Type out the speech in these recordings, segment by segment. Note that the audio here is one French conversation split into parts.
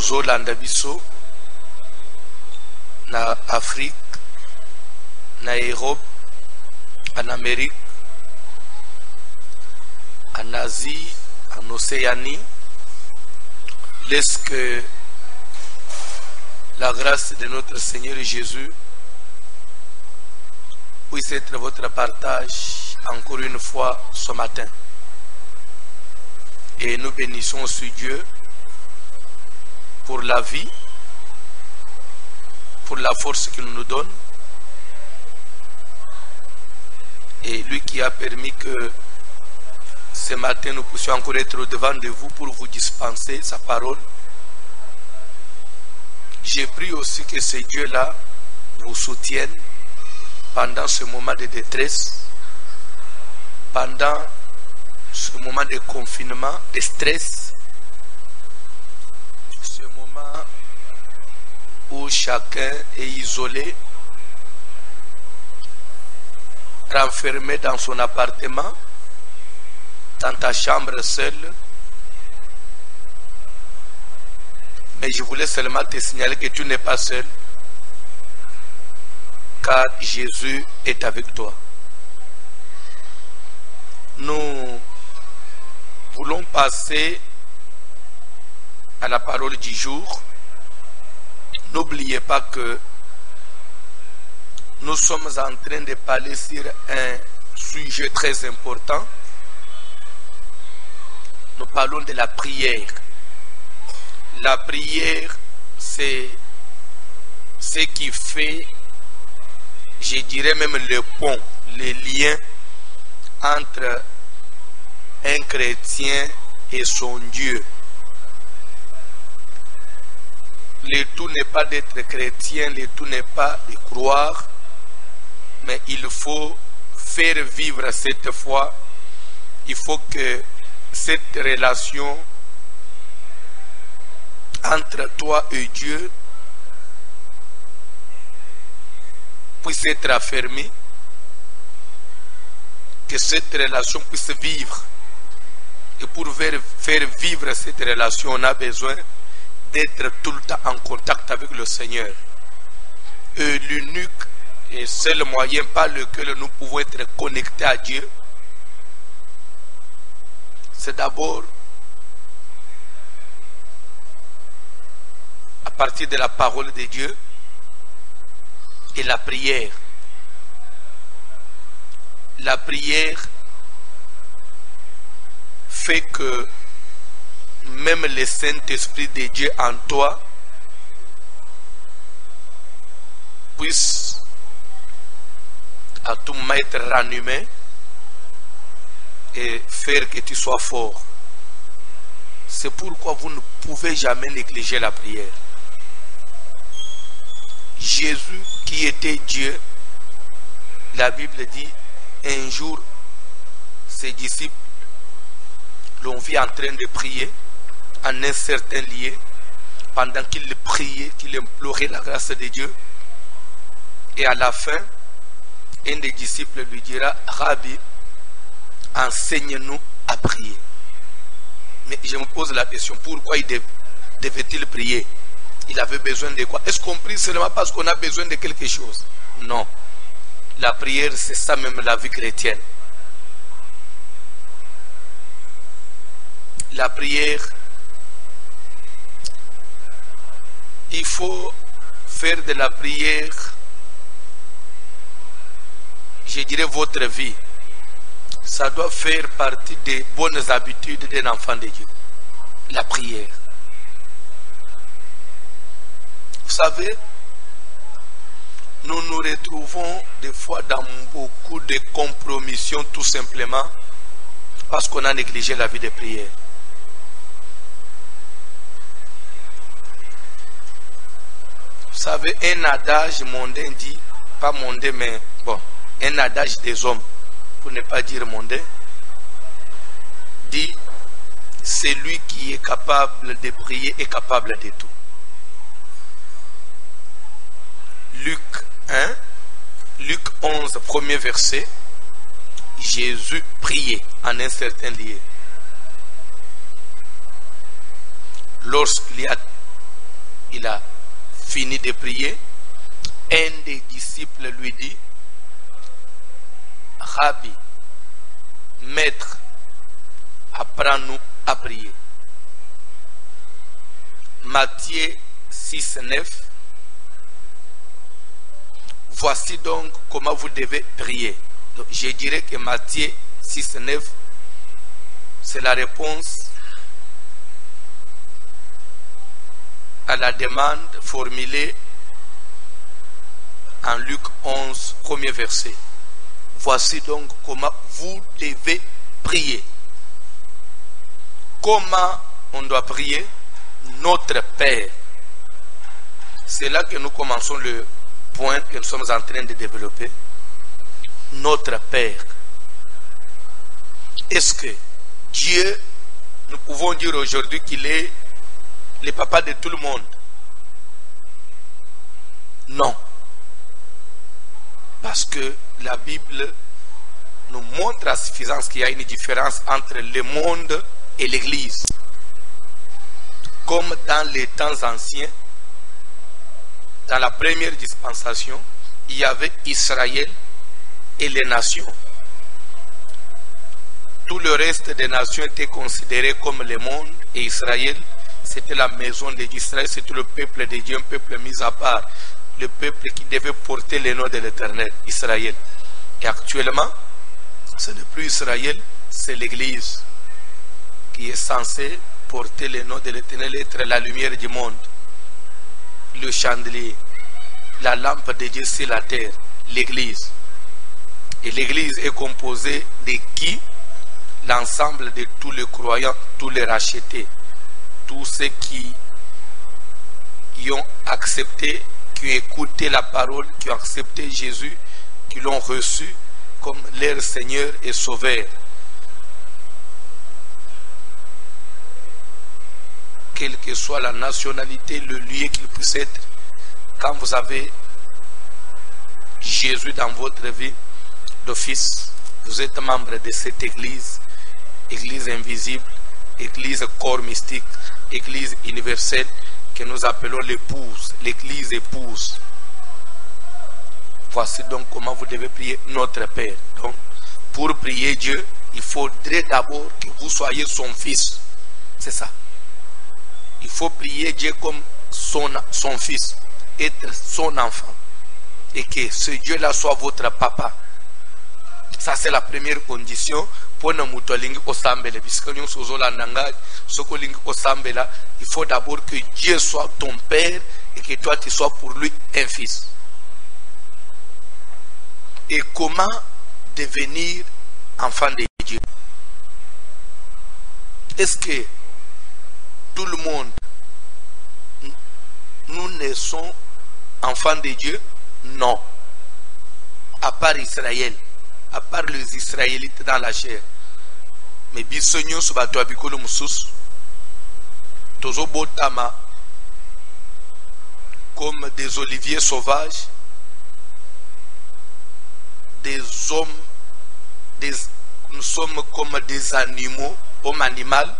bozolanda biso na Afrique, na Europe, en Amérique, en Asie, en Océanie. Laisse que la grâce de notre Seigneur Jésus puisse être votre partage encore une fois ce matin. Et nous bénissons aussi Dieu pour la vie, pour la force qu'il nous donne, et lui qui a permis que ce matin nous puissions encore être au-devant de vous pour vous dispenser sa parole. J'ai pris aussi que ce Dieu-là vous soutienne pendant ce moment de détresse, pendant ce moment de confinement, de stress, ce moment où chacun est isolé, renfermé dans son appartement, dans ta chambre seule. Mais je voulais seulement te signaler que tu n'es pas seul, car Jésus est avec toi. Nous voulons passer à la parole du jour. N'oubliez pas que nous sommes en train de parler sur un sujet très important. Nous parlons de la prière. La prière, c'est ce qui fait, je dirais même le pont, le lien entre un chrétien et son Dieu. Le tout n'est pas d'être chrétien, le tout n'est pas de croire, mais il faut faire vivre cette foi. Il faut que cette relation entre toi et Dieu puisse être affermie, que cette relation puisse vivre. Et pour faire vivre cette relation, on a besoin d'être tout le temps en contact avec le Seigneur. Et l'unique et seul moyen par lequel nous pouvons être connectés à Dieu, c'est d'abord à partir de la parole de Dieu et la prière. La prière fait que même le Saint-Esprit de Dieu en toi puisse à tout moment être ranimé et faire que tu sois fort. C'est pourquoi vous ne pouvez jamais négliger la prière. Jésus qui était Dieu, la Bible dit, un jour, ses disciples l'ont vu en train de prier en un certain lieu, pendant qu'il priait, qu'il implorait la grâce de Dieu. Et à la fin, un des disciples lui dira, Rabbi, enseigne-nous à prier. Mais je me pose la question, pourquoi devait-il prier? Il avait besoin de quoi? Est-ce qu'on prie seulement parce qu'on a besoin de quelque chose? Non. La prière, c'est ça même la vie chrétienne. La prière, il faut faire de la prière, je dirais, votre vie. Ça doit faire partie des bonnes habitudes d'un enfant de Dieu. La prière. Vous savez, nous nous retrouvons des fois dans beaucoup de compromissions tout simplement parce qu'on a négligé la vie de prière. Vous savez, un adage mondain dit, pas mondain mais bon, un adage des hommes, pour ne pas dire mondain, dit, celui qui est capable de prier est capable de tout. Luc 1, Luc 11, premier verset, Jésus priait en un certain lieu. Lorsqu'il y a il a fini de prier, un des disciples lui dit, Rabbi, maître, apprends-nous à prier. Matthieu 6, 9. Voici donc comment vous devez prier. Donc, je dirais que Matthieu 6, 9, c'est la réponse à la demande formulée en Luc 11, premier verset. Voici donc comment vous devez prier. Comment on doit prier? Notre Père. C'est là que nous commençons le point que nous sommes en train de développer. Notre Père. Est-ce que Dieu, nous pouvons dire aujourd'hui qu'il est le papa de tout le monde? Non. Parce que la Bible nous montre à suffisance qu'il y a une différence entre le monde et l'Église. Comme dans les temps anciens, dans la première dispensation, il y avait Israël et les nations. Tout le reste des nations était considéré comme le monde, et Israël, c'était la maison d'Israël, c'était le peuple de Dieu, un peuple mis à part, le peuple qui devait porter le nom de l'Éternel, Israël. Et actuellement, ce n'est plus Israël, c'est l'Église qui est censée porter le nom de l'Éternel, être la lumière du monde, le chandelier, la lampe de Dieu sur la terre, l'Église. Et l'Église est composée de qui? L'ensemble de tous les croyants, tous les rachetés, tous ceux qui ont accepté, qui ont écouté la parole, qui ont accepté Jésus, qui l'ont reçu comme leur Seigneur et Sauveur. Quelle que soit la nationalité, le lieu qu'il puisse être, quand vous avez Jésus dans votre vie d'office, vous êtes membre de cette église, église invisible, église corps mystique, église universelle, que nous appelons l'épouse, l'église épouse. Voici donc comment vous devez prier notre Père. Donc, pour prier Dieu, il faudrait d'abord que vous soyez son fils. C'est ça. Il faut prier Dieu comme son fils, être son enfant. Et que ce Dieu-là soit votre papa. Ça, c'est la première condition pour nous motolingi osambele. Puisque nous sommes là, il faut d'abord que Dieu soit ton père et que toi tu sois pour lui un fils. Et comment devenir enfant de Dieu? Est-ce que tout le monde, nous naissons enfants de Dieu? Non. À part Israël, à part les Israélites dans la chair. Mais bisogno sur bato abikolo musus tozo botama comme des oliviers sauvages, des hommes, nous sommes comme des animaux, hommes animal.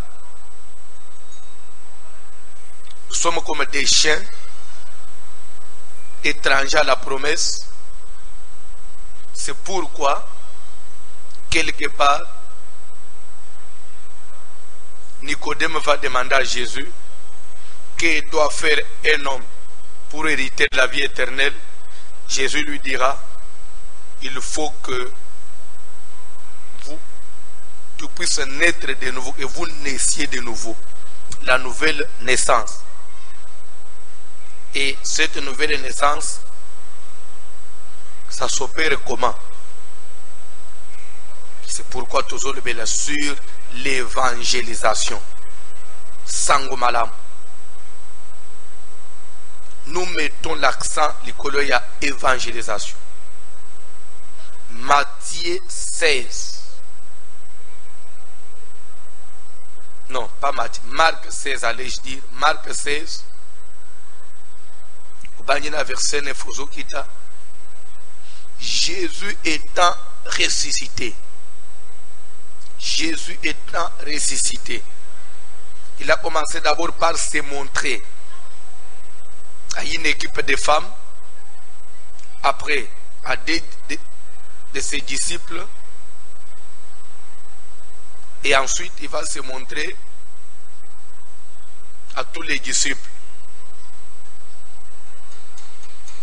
Nous sommes comme des chiens étrangers à la promesse. C'est pourquoi quelque part Nicodème va demander à Jésus que doit faire un homme pour hériter de la vie éternelle. Jésus lui dira, il faut que tu puisses naître de nouveau, et vous naissiez de nouveau. La nouvelle naissance. Et cette nouvelle naissance, ça s'opère comment? C'est pourquoi toujours le bel sur l'évangélisation. Sangomalam. Nous mettons l'accent sur la évangélisation. Matthieu 16. Non, pas Matthieu. Marc 16, allais-je dire. Marc 16. Verset 9. Jésus étant ressuscité. Jésus étant ressuscité. Il a commencé d'abord par se montrer. à une équipe de femmes, après à des de ses disciples, et ensuite il va se montrer à tous les disciples.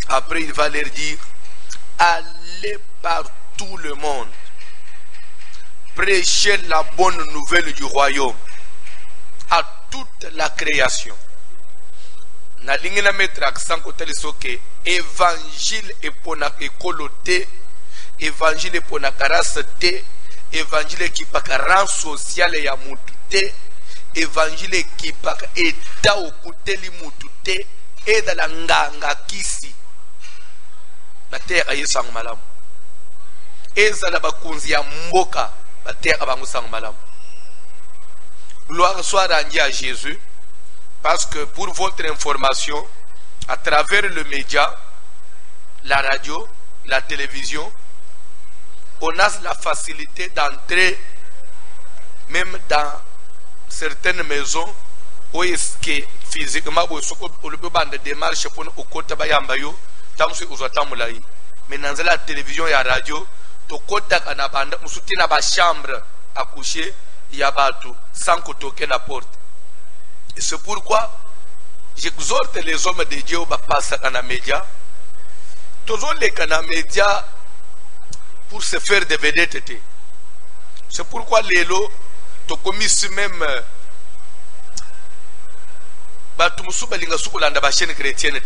Après il va leur dire, allez par tout le monde, prêchez la bonne nouvelle du royaume à toute la création. Na lingi na mettre accent côté soke évangile et pona ekoloté, évangile pour na karasete, évangile qui pakaran social ya mutute, évangile qui pak eta okuteli mutute et dans la nganga kisi na terre yesang malam ezala bakunzi ya mboka na terre bango sang malam. Gloire soit rendue à Jésus, parce que pour votre information, à travers le média, la radio, la télévision, on a la facilité d'entrer même dans certaines maisons où est-ce que physiquement on peut faire des démarches pour au côté bayamba yo tamsu uzotamula yi. Mais dans la télévision et la radio, to kota kana banda musuti na ba chambre à coucher ya batu sans que toquer la porte. Et c'est pourquoi j'exhorte les hommes de Dieu à passer dans les médias. Toujours les médias pour se faire des vedettes. C'est pourquoi les lots, tu commis même la chaîne chrétienne.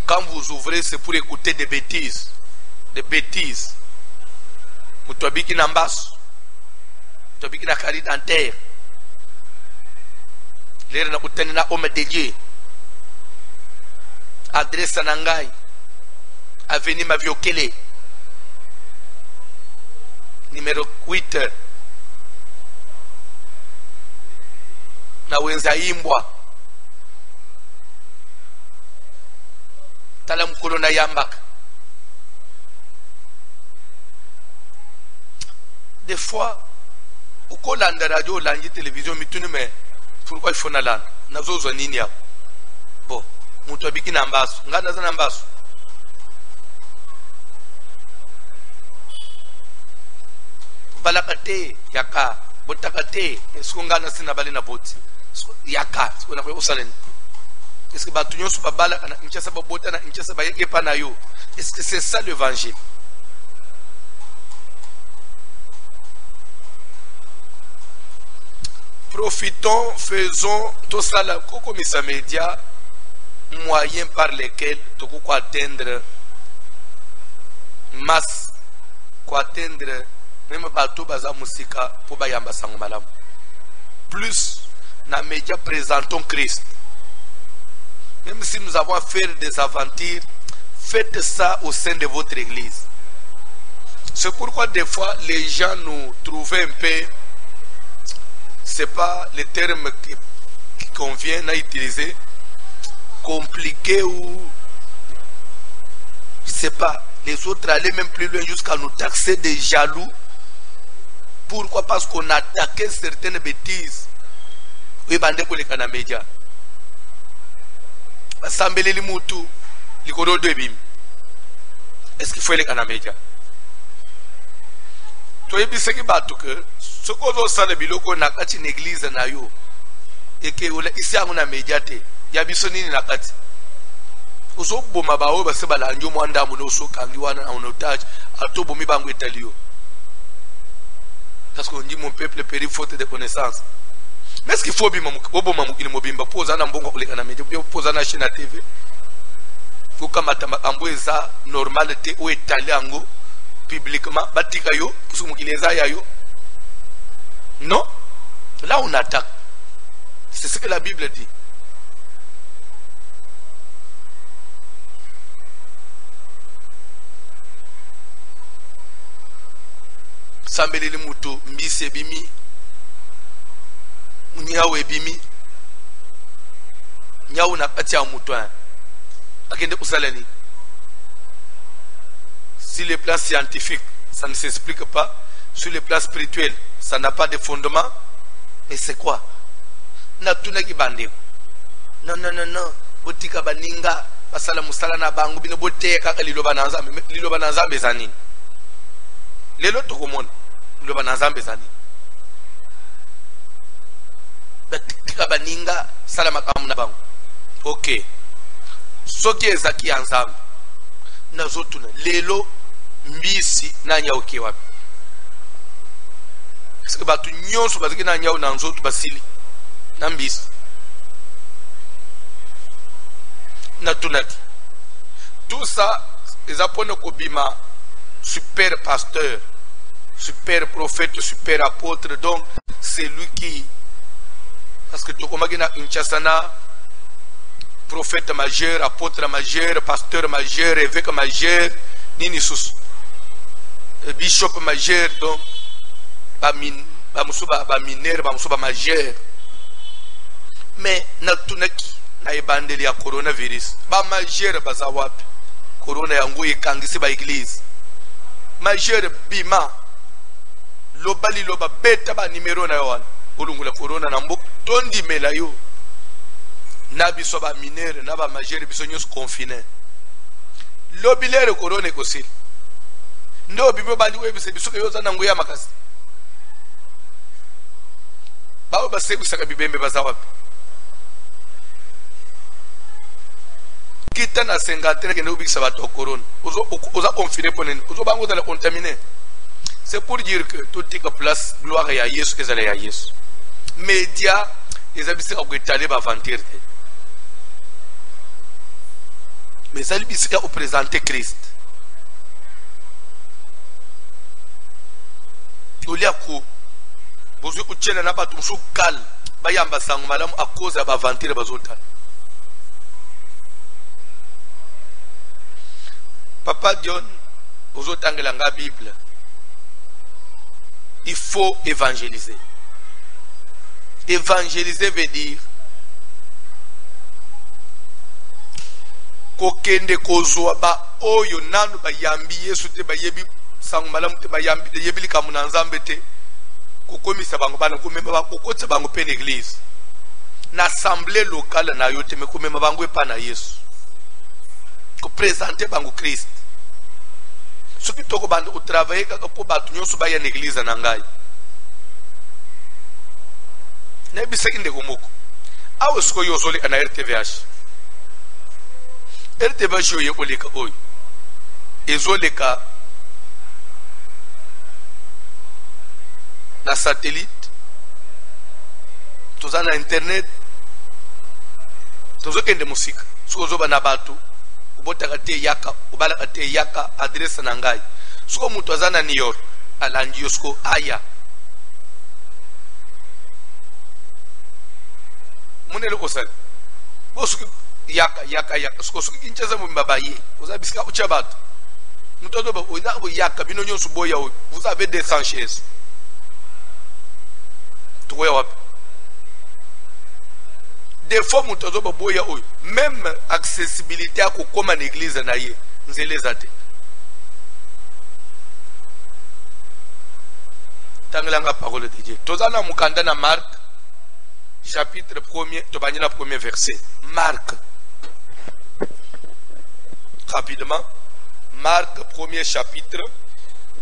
Quand vous ouvrez, c'est pour écouter des bêtises. Des bêtises. Mutwabiki Nambas, Mutwabiki na kari dentaire. L'air na utani na homme de Dieu. Adresse Nangai. Avenue Maviokele. Numéro 8. Na wenza imbwa. Tala mkolo na yambak. Des fois, au colan de radio, la télévision, mais pourquoi il faut na lan? Nazo zonini ya. Bon, mutwabiki na mbasu. Ngana za mbasu. Balakate yaka, botakate, skongana sina bali na boti. Yaka, skona kwa usalen. Est-ce que batunyo su babala na nchasa babota na nchasa bayeke pana yo? Est-ce que c'est ça l'évangile? Profitons, faisons tout ça là, comme ça média, moyen par lesquels tu peux atteindre masse, atteindre même bateau baza musika pour bayamba sangmalam. Plus na média présentons Christ. Même si nous avons à faire des aventures, faites ça au sein de votre église. C'est pourquoi des fois les gens nous trouvaient un peu, c'est pas le terme qui convient à utiliser, compliqué ou je sais pas, les autres allaient même plus loin jusqu'à nous taxer de jaloux. Pourquoi? Parce qu'on attaquait certaines bêtises. Oui, bande pour les canaux médias. Sambele li mutu likoro de bim. Est-ce qu'il faut les canaux médias? Toi et ce qui bat tout que ce qu'on a ça de biloko na kati une église na yo et que ici à una médiate ya bisoni na kati ozo boma bawo ba se bala njo mwanda mu no so kangi wana en otage ato bomi bango italio parce qu'on dit mon peuple périt faute de connaissance. Mais est-ce qu'il faut bima bobo mamu il mobimba poza na mbongo kuleka na média poza na chaîne TV faut kamata amboeza normalité ou italiango publiquement batika yo kusumukileza yayo. Non, là on attaque. C'est ce que la Bible dit. Sambelele muto mbise bimi munyawe bimi nyawu na kati ya muto akende kusalani. Sur le plan scientifique, ça ne s'explique pas. Sur le plan spirituel, ça n'a pas de fondement. Mais c'est quoi? na tuna ki bandeko non botika baninga basala musala na bango bino boteka liloba na nzambe zanini lelo tokomona liloba na nzambe zanini batika baninga sala makamu na bango. Ok, soki ezaki ya nzambe nazotuna lelo mbisi na nyau ke wapi? Est-ce que batu nyonso baziki na nyau na nzoto basili na mbisi na tunati? Tout ça eza pona kobima super pasteur, super prophète, super apôtre. Donc c'est lui qui, parce que tokomaki na Kinshasa prophète majeur, apôtre majeur, pasteur majeur, évêque majeur, nini sus bishop majeur. Donc ba mineur, ba majeur. Mais na tunaki na ebandeli ya coronavirus ba majeur baza wapi? Corona yango ekangisi ba église majeur bima lobali loba beta ba numero na yo wana olungula corona na mboka tondi mela yo na biso ba mineur na ba majeur biso nyos confiné lobilere corona ekosili ndo bibo bandi webise biso ke yoza nango ya makasi bawo basebisaka bibembe baza wapi? Kita na 50 que nous bixons à corona, aux a confiné pour nous, aux banques de la contaminer. C'est pour dire que tout est en place, gloire à Yesu, que ça à Yesu. Média, les habitants ont étalé à vanter. Mais les habitants ont présenté Christ. Au lieu que vous n'avez pas tout sous calme, bayamba sang madame à cause de la vanter bazota. Papa John, vous autres dans la Bible, il faut évangéliser. Évangéliser veut dire kokende kozwa ba oyo nanu ba yambi Yesu te ba yebi sangu malamu te ba yambi te yebili kamuna nzambe te kokomisa bango bana komema ba kokotsa bango pe l'église na assemblée locale na yo te me komema bango epa na Yesu ko présenter bango Christ. Ce qui toko bande au travail pour batu nyonso ba ya l'église na ngai na bisaki ndeko moko awo siko yo zole na RTVH yo yekoleka oyo ezoleka na satellite toza na internet tozokende musika siko zoba na batu ubotaka te yaka ubalaka te yaka adresse na ngai siko mutu aza na New York alandi yo siko aya munele kosala bosuki yaka siko kincheza mu mbabaye uzabisika ucha batu mutu azoba oina bo yaka bino nyonso boya oyo vous avez des Sanchez tukoya wapi des fois mutu azoba boya oyo même accessibilité à kokoma na église na ye nzeleza te tangelanga parole de Dieu tozana mukanda na Marc chapitre 1er tobani na premier verset. Marc rapidement Marc premier chapitre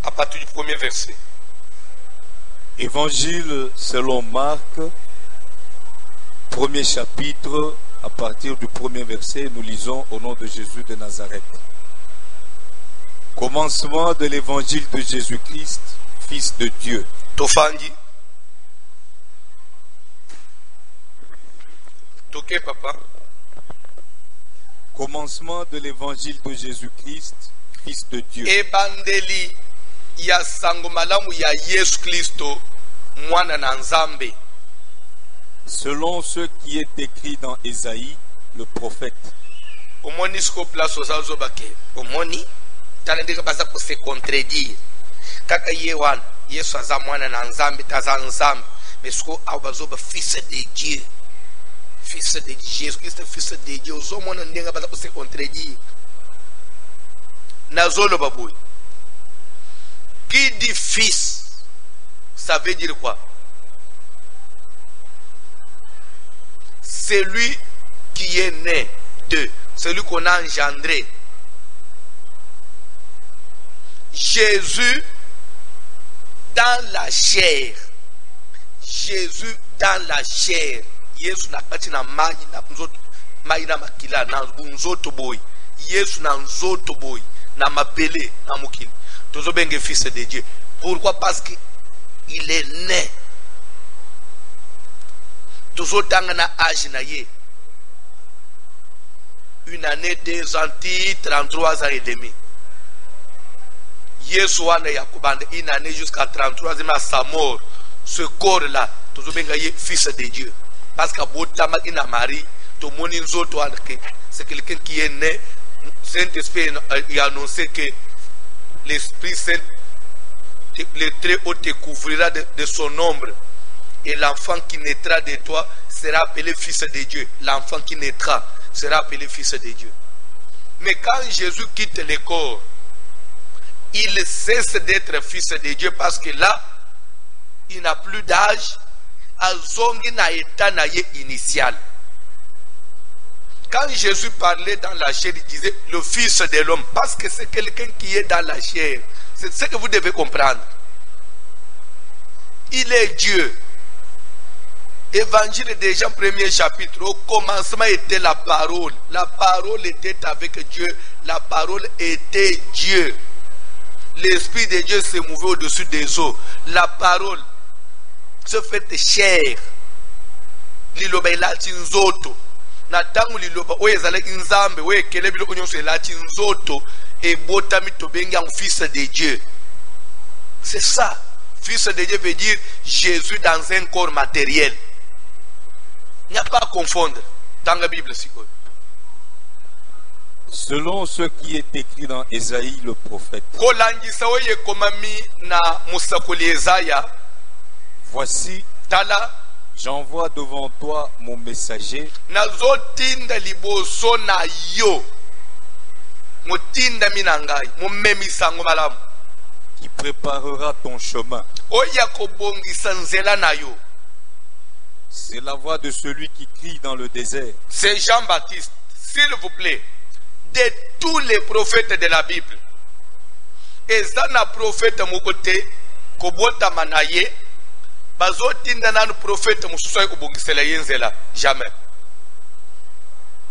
à partir du premier verset. Évangile selon Marc premier chapitre à partir du premier verset, nous lisons au nom de Jésus de Nazareth. Commencement de l'évangile de Jésus-Christ, Fils de Dieu. Tofandi. Toké papa. Commencement de l'évangile de Jésus-Christ, Fils de Dieu. Ebandeli ya sango malamu ya Yesu Kristo mwana na Nzambe. Selon ce qui est écrit dans Ésaïe, le prophète. Omoni sko place ozazo bake. Omoni talendeka baza ko se contredire. Kaka yewan Yesu aza mwana na Nzambe taza Nzambe. Mais sko abazoba fils de Dieu. Fils de Jésus Christ, fils de Dieu. Ozo mwana ndenga baza ko se contredire. Nazolo baboy. Qui dit fils, ça veut dire quoi? celui qui est né d'eux, celui qu'on a engendré. Jésus dans la chair. Jésus dans la chair. Yesu na kati na mai na nzoto mai na makila na nzoto boy. Yesu na nzoto boy na mabele na mukili. Tozo benge fils de Dieu. Pourquoi? Parce que il est né. Tozo tanga na âge na ye. Une année, 2 ans, 33 ans et demi. Yesu wana yakubanda une année jusqu'à 33 ans à sa mort. Ce corps-là, tozo benga ye fils de Dieu. Parce que Botama ina Marie, tout le monde c'est quelqu'un qui est né. Saint-Esprit a annoncé que l'Esprit Saint, le très haut te couvrira de son ombre. Et l'enfant qui naîtra de toi sera appelé fils de Dieu. L'enfant qui naîtra sera appelé fils de Dieu. Mais quand Jésus quitte le corps, il cesse d'être fils de Dieu parce que là, il n'a plus d'âge. Azongi na état na ye initial. Quand Jésus parlait dans la chair, il disait le fils de l'homme, parce que c'est quelqu'un qui est dans la chair. C'est ce que vous devez comprendre. Il est Dieu. Évangile des Jean, premier chapitre, au commencement était la parole. La parole était avec Dieu. La parole était Dieu. L'Esprit de Dieu se mouvait au-dessus des eaux. La parole se fait chair. Liloba ilati nzoto. Na tangu liloba oyezala inzambe oyekele bilo onyonso ilati nzoto et botami tobengi en fils de Dieu. C'est ça. Fils de Dieu veut dire Jésus dans un corps matériel. Il n'y a pas à confondre dans la Bible. Selon ce qui est écrit dans Ésaïe le prophète. Voici, j'envoie devant toi mon messager qui préparera ton chemin. C'est la voix de celui qui crie dans le désert. C'est Jean-Baptiste, s'il vous plaît, de tous les prophètes de la Bible. Et ça, na prophète mokote, kobota manaye, bazo tinda na prophète mususoy kubungisela yenzela, jamais.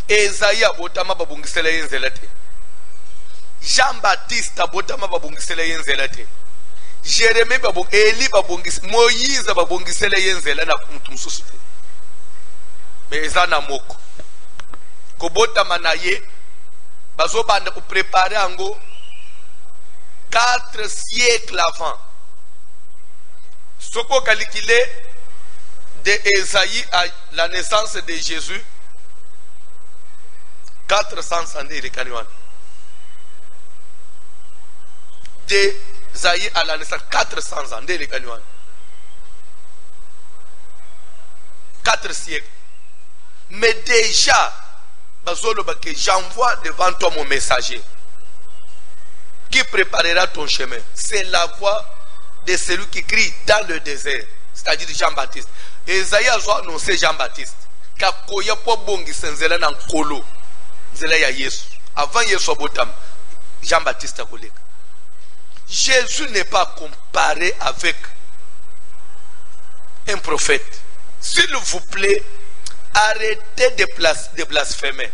Esaïe abotama babungisela yenzela te. Jean-Baptiste abotama babungisela yenzela te. Jérémie babung, Eli babungis, Moïse babungisela yenzela na muntu mususu te. Mais ezana moko. Kobota manaye, bazo bande pour préparer ango 4 siècles avant. Ce qu'on calculé de Esaïe à la naissance de Jésus, 400 années de Canaan. De Esaïe à la naissance, 400 ans de Canaan. 4 siècles. Mais déjà, j'envoie devant toi mon messager qui préparera ton chemin. C'est la voix de celui qui crie dans le désert, c'est-à-dire Jean-Baptiste. Esaïe a annoncé Jean-Baptiste. Avant Yesu abotam, Jean-Baptiste a collé. Jésus n'est pas comparé avec un prophète. S'il vous plaît, arrêtez de blasphémer.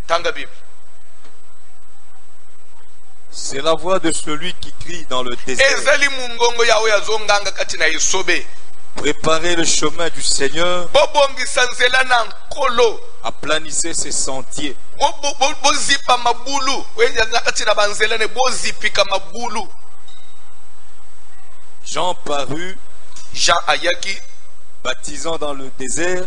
Tanga Bible. C'est la voix de celui qui crie dans le désert. Préparez le chemin du Seigneur. Aplanissez ses sentiers. Jean parut, Jean ayaki, baptisant dans le désert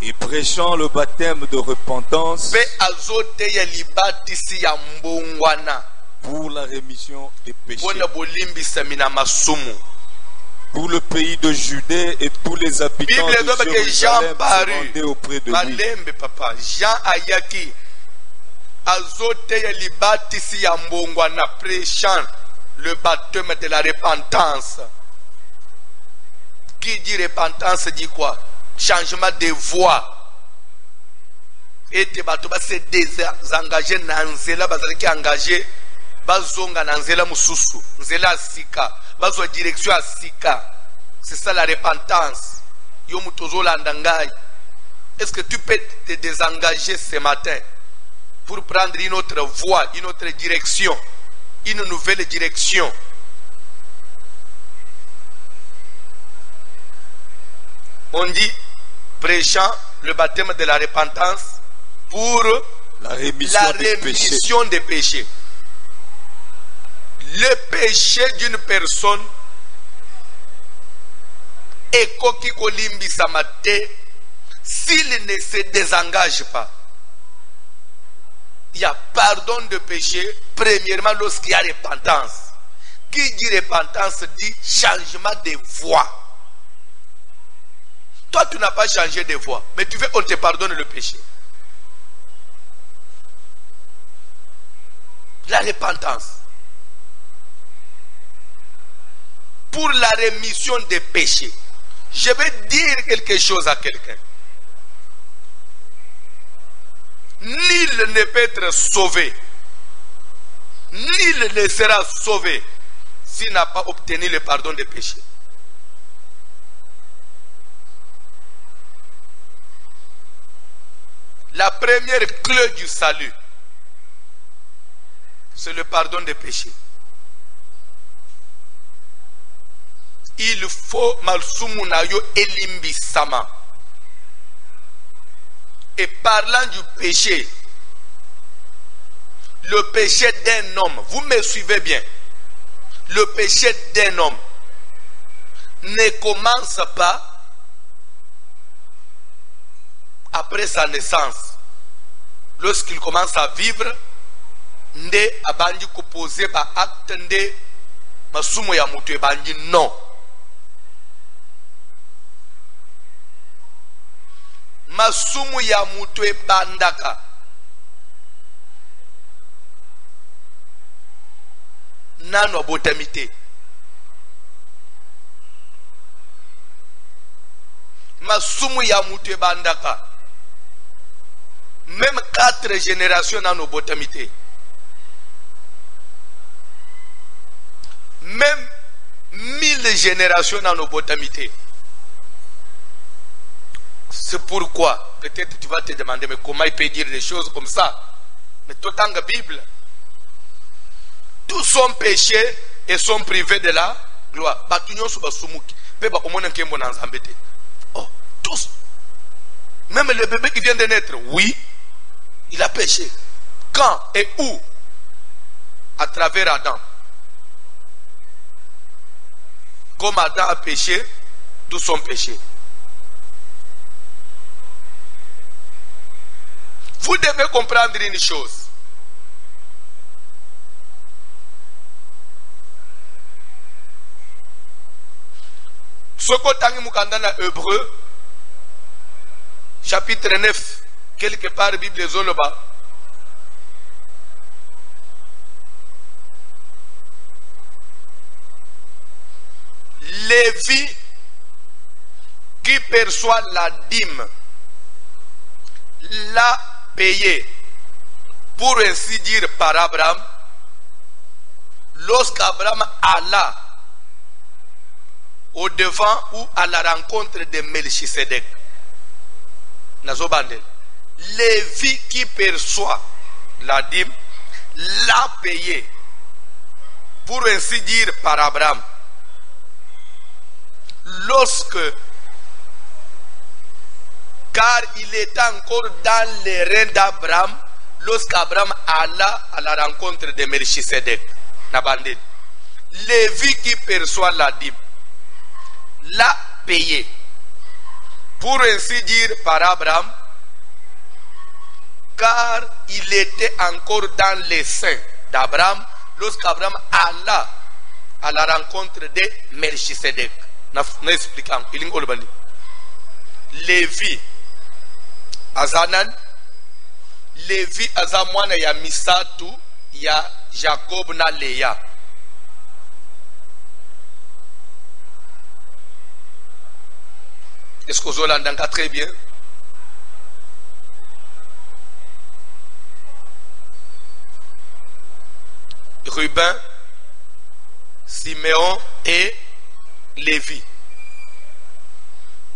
et prêchant le baptême de repentance pour la rémission des péchés. Pour le pays de Judée et tous les habitants de Jérusalem se rendaient auprès de lui. Jean ayaki azoteya libatisi ya mbongwana prêchant le baptême de la repentance Qui dit repentance dit quoi? Changement de voie. Et te bato ba se désengager na nzela bazali ki engagé bazonga na nzela mususu nzela sika bazwa direction à sika. C'est ça la repentance. Yo mutozo landangai. Est-ce que tu peux te désengager ce matin pour prendre une autre voie, une autre direction, une nouvelle direction? On dit prêchant le baptême de la repentance pour la rémission des péchés. Le péché d'une personne est koki kolimbi samate s'il ne se désengage pas. Il y a pardon de péché premièrement lorsqu'il y a repentance. Qui dit repentance dit changement de voie. Toi, tu n'as pas changé de voie, mais tu veux qu'on te pardonne le péché. La repentance. Pour la rémission des péchés. Je vais dire quelque chose à quelqu'un. Nul ne peut être sauvé. Nul ne sera sauvé s'il n'a pas obtenu le pardon des péchés. La première clé du salut, c'est le pardon des péchés. Il faut malsumunayo elimbisama. Et parlant du péché, le péché d'un homme, vous me suivez bien, le péché d'un homme ne commence pas après sa naissance. Lorsqu'il commence à vivre, nde abandi kuposer ba acte nde masumo ya mutu ebandi non. Masumu ya mutu ebandaka nano abotamite. Masumu ya mutu ebandaka même 4 générations nano abotamite. Même 1000 générations nano abotamite. C'est pourquoi, peut-être tu vas te demander, mais comment il peut dire des choses comme ça? Mais tout en Bible, tous sont péchés et sont privés de la gloire. Oh, tous. Même le bébé qui vient de naître, oui, il a péché. Quand et où? À travers Adam. Comme Adam a péché, tous sont péchés. Vous devez comprendre une chose. Ce que Mukanda dans Hébreu, chapitre 9, quelque part, Bible Zoloba. Lévi qui perçoit la dîme l'a payé, pour ainsi dire, par Abraham, lorsqu'Abraham alla au devant ou à la rencontre de Melchisedec. Nazobandel. Lévi qui perçoit la dîme l'a payé, pour ainsi dire, par Abraham. Car il était encore dans les reins d'Abraham lorsqu'Abraham alla à la rencontre de Melchisedec. Nabandel. Lévi qui perçoit la dîme l'a payé, pour ainsi dire, par Abraham, car il était encore dans les seins d'Abraham lorsqu'Abraham alla à la rencontre de Melchisedec. N'expliquant, il y Lévi Azanan, Lévi Azamwana ya Misatu ya Jacob na Leya. Est-ce que vous l'entendez très bien? Ruben, Siméon et Lévi.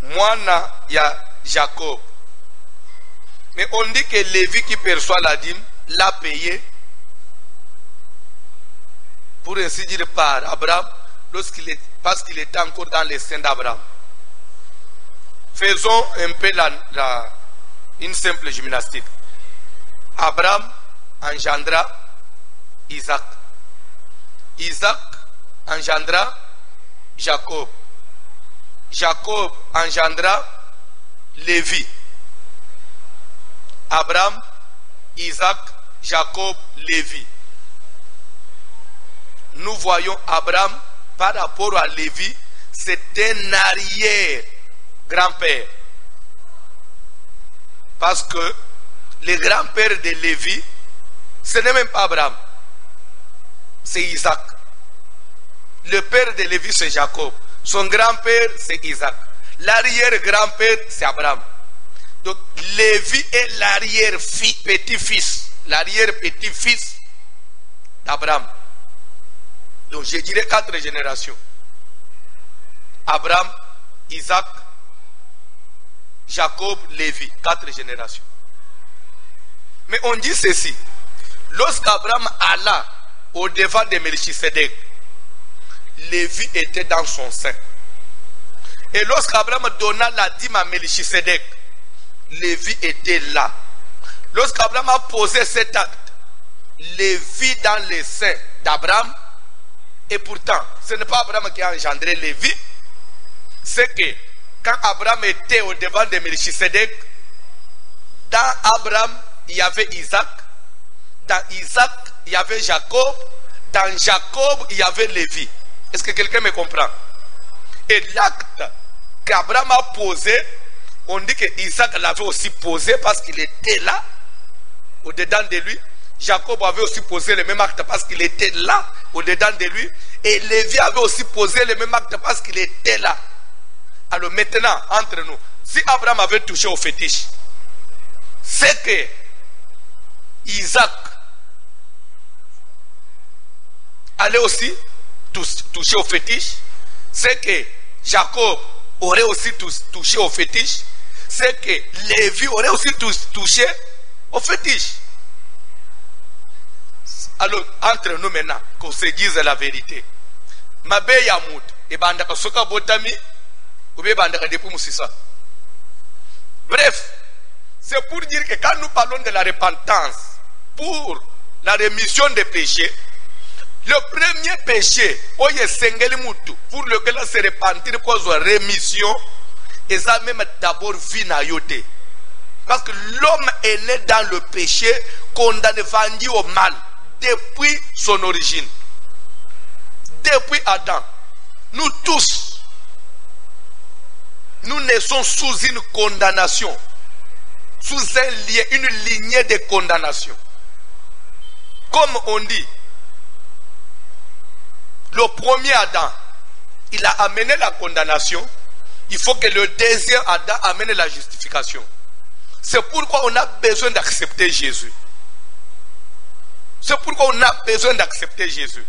Moana, il y a Jacob. Mais on dit que Lévi qui perçoit la dîme l'a payé, pour ainsi dire, par Abraham, parce qu'il était encore dans les seins d'Abraham. Faisons un peu une simple gymnastique. Abraham engendra Isaac. Isaac engendra Jacob. Jacob engendra Lévi. Abraham, Isaac, Jacob, Lévi. Nous voyons Abraham par rapport à Lévi, c'est un arrière-grand-père. Parce que le grand-père de Lévi, ce n'est même pas Abraham, c'est Isaac. Le père de Lévi, c'est Jacob. Son grand-père, c'est Isaac. L'arrière-grand-père, c'est Abraham. Donc, Lévi est l'arrière-petit-fils. L'arrière-petit-fils d'Abraham. Donc, je dirais 4 générations. Abraham, Isaac, Jacob, Lévi. 4 générations. Mais on dit ceci. Lorsqu'Abraham alla au devant de Melchisedec, Lévi était dans son sein. Et lorsqu'Abraham donna la dîme à Melchisedec, Lévi était là. Lorsqu'Abraham a posé cet acte, Lévi dans les seins d'Abraham, et pourtant, ce n'est pas Abraham qui a engendré Lévi, c'est que quand Abraham était au devant de Melchisedec, dans Abraham, il y avait Isaac, dans Isaac, il y avait Jacob, dans Jacob, il y avait Lévi. Est-ce que quelqu'un me comprend? Et l'acte qu'Abraham a posé, on dit que Isaac l'avait aussi posé parce qu'il était là, au-dedans de lui. Jacob avait aussi posé le même acte parce qu'il était là, au-dedans de lui. Et Lévi avait aussi posé le même acte parce qu'il était là. Alors maintenant, entre nous, si Abraham avait touché au fétiche, c'est que Isaac allait aussi toucher au fétiche, c'est que Jacob aurait aussi touché au fétiche, c'est que Lévi aurait aussi touché au fétiche. Alors, entre nous maintenant, qu'on se dise la vérité. Mabe Yamoud, et bandaka soka botami, ou bien bandaka depuis Moussissa. Bref, c'est pour dire que quand nous parlons de la repentance pour la rémission des péchés, le premier péché, pour lequel on se repentir pour la rémission, et ça même d'abord vinayote. Parce que l'homme est né dans le péché, condamné, vendu au mal, depuis son origine. Depuis Adam. Nous tous, nous naissons sous une condamnation, sous un lien, une lignée de condamnation. Comme on dit, le premier Adam, il a amené la condamnation. Il faut que le deuxième Adam amène la justification. C'est pourquoi on a besoin d'accepter Jésus. C'est pourquoi on a besoin d'accepter Jésus.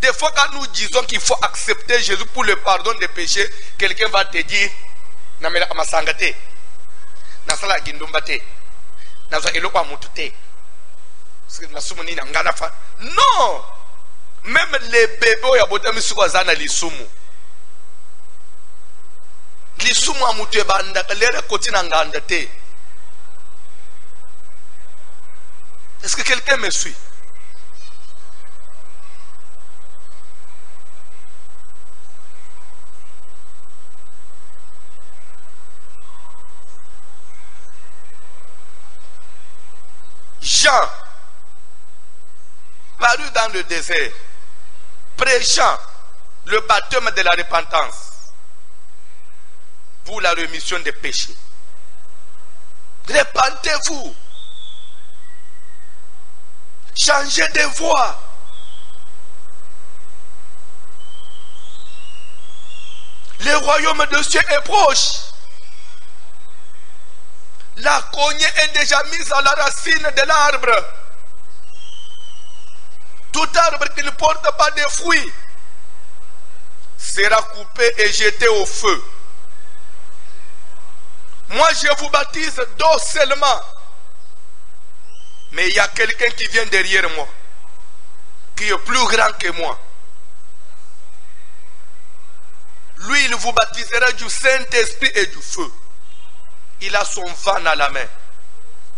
Des fois, quand nous disons qu'il faut accepter Jésus pour le pardon des péchés, quelqu'un va te dire, Namela Amasangate, Nasala Gindumbate, Nasa Elopa Mutute, non! Même les bébés, Yabotami Suazana Lisumu. Lisumu Amutue Banda, Lera Kotina Ngandate. Est-ce que quelqu'un me suit? Jean, paru dans le désert, prêchant le baptême de la repentance pour la rémission des péchés. Repentez-vous. Changez de voie. Le royaume de Dieu est proche. La cognée est déjà mise à la racine de l'arbre. Tout arbre qui ne porte pas de fruits sera coupé et jeté au feu. Moi, je vous baptise d'eau seulement. Mais il y a quelqu'un qui vient derrière moi, qui est plus grand que moi. Lui, il vous baptisera du Saint-Esprit et du feu. Il a son van à la main.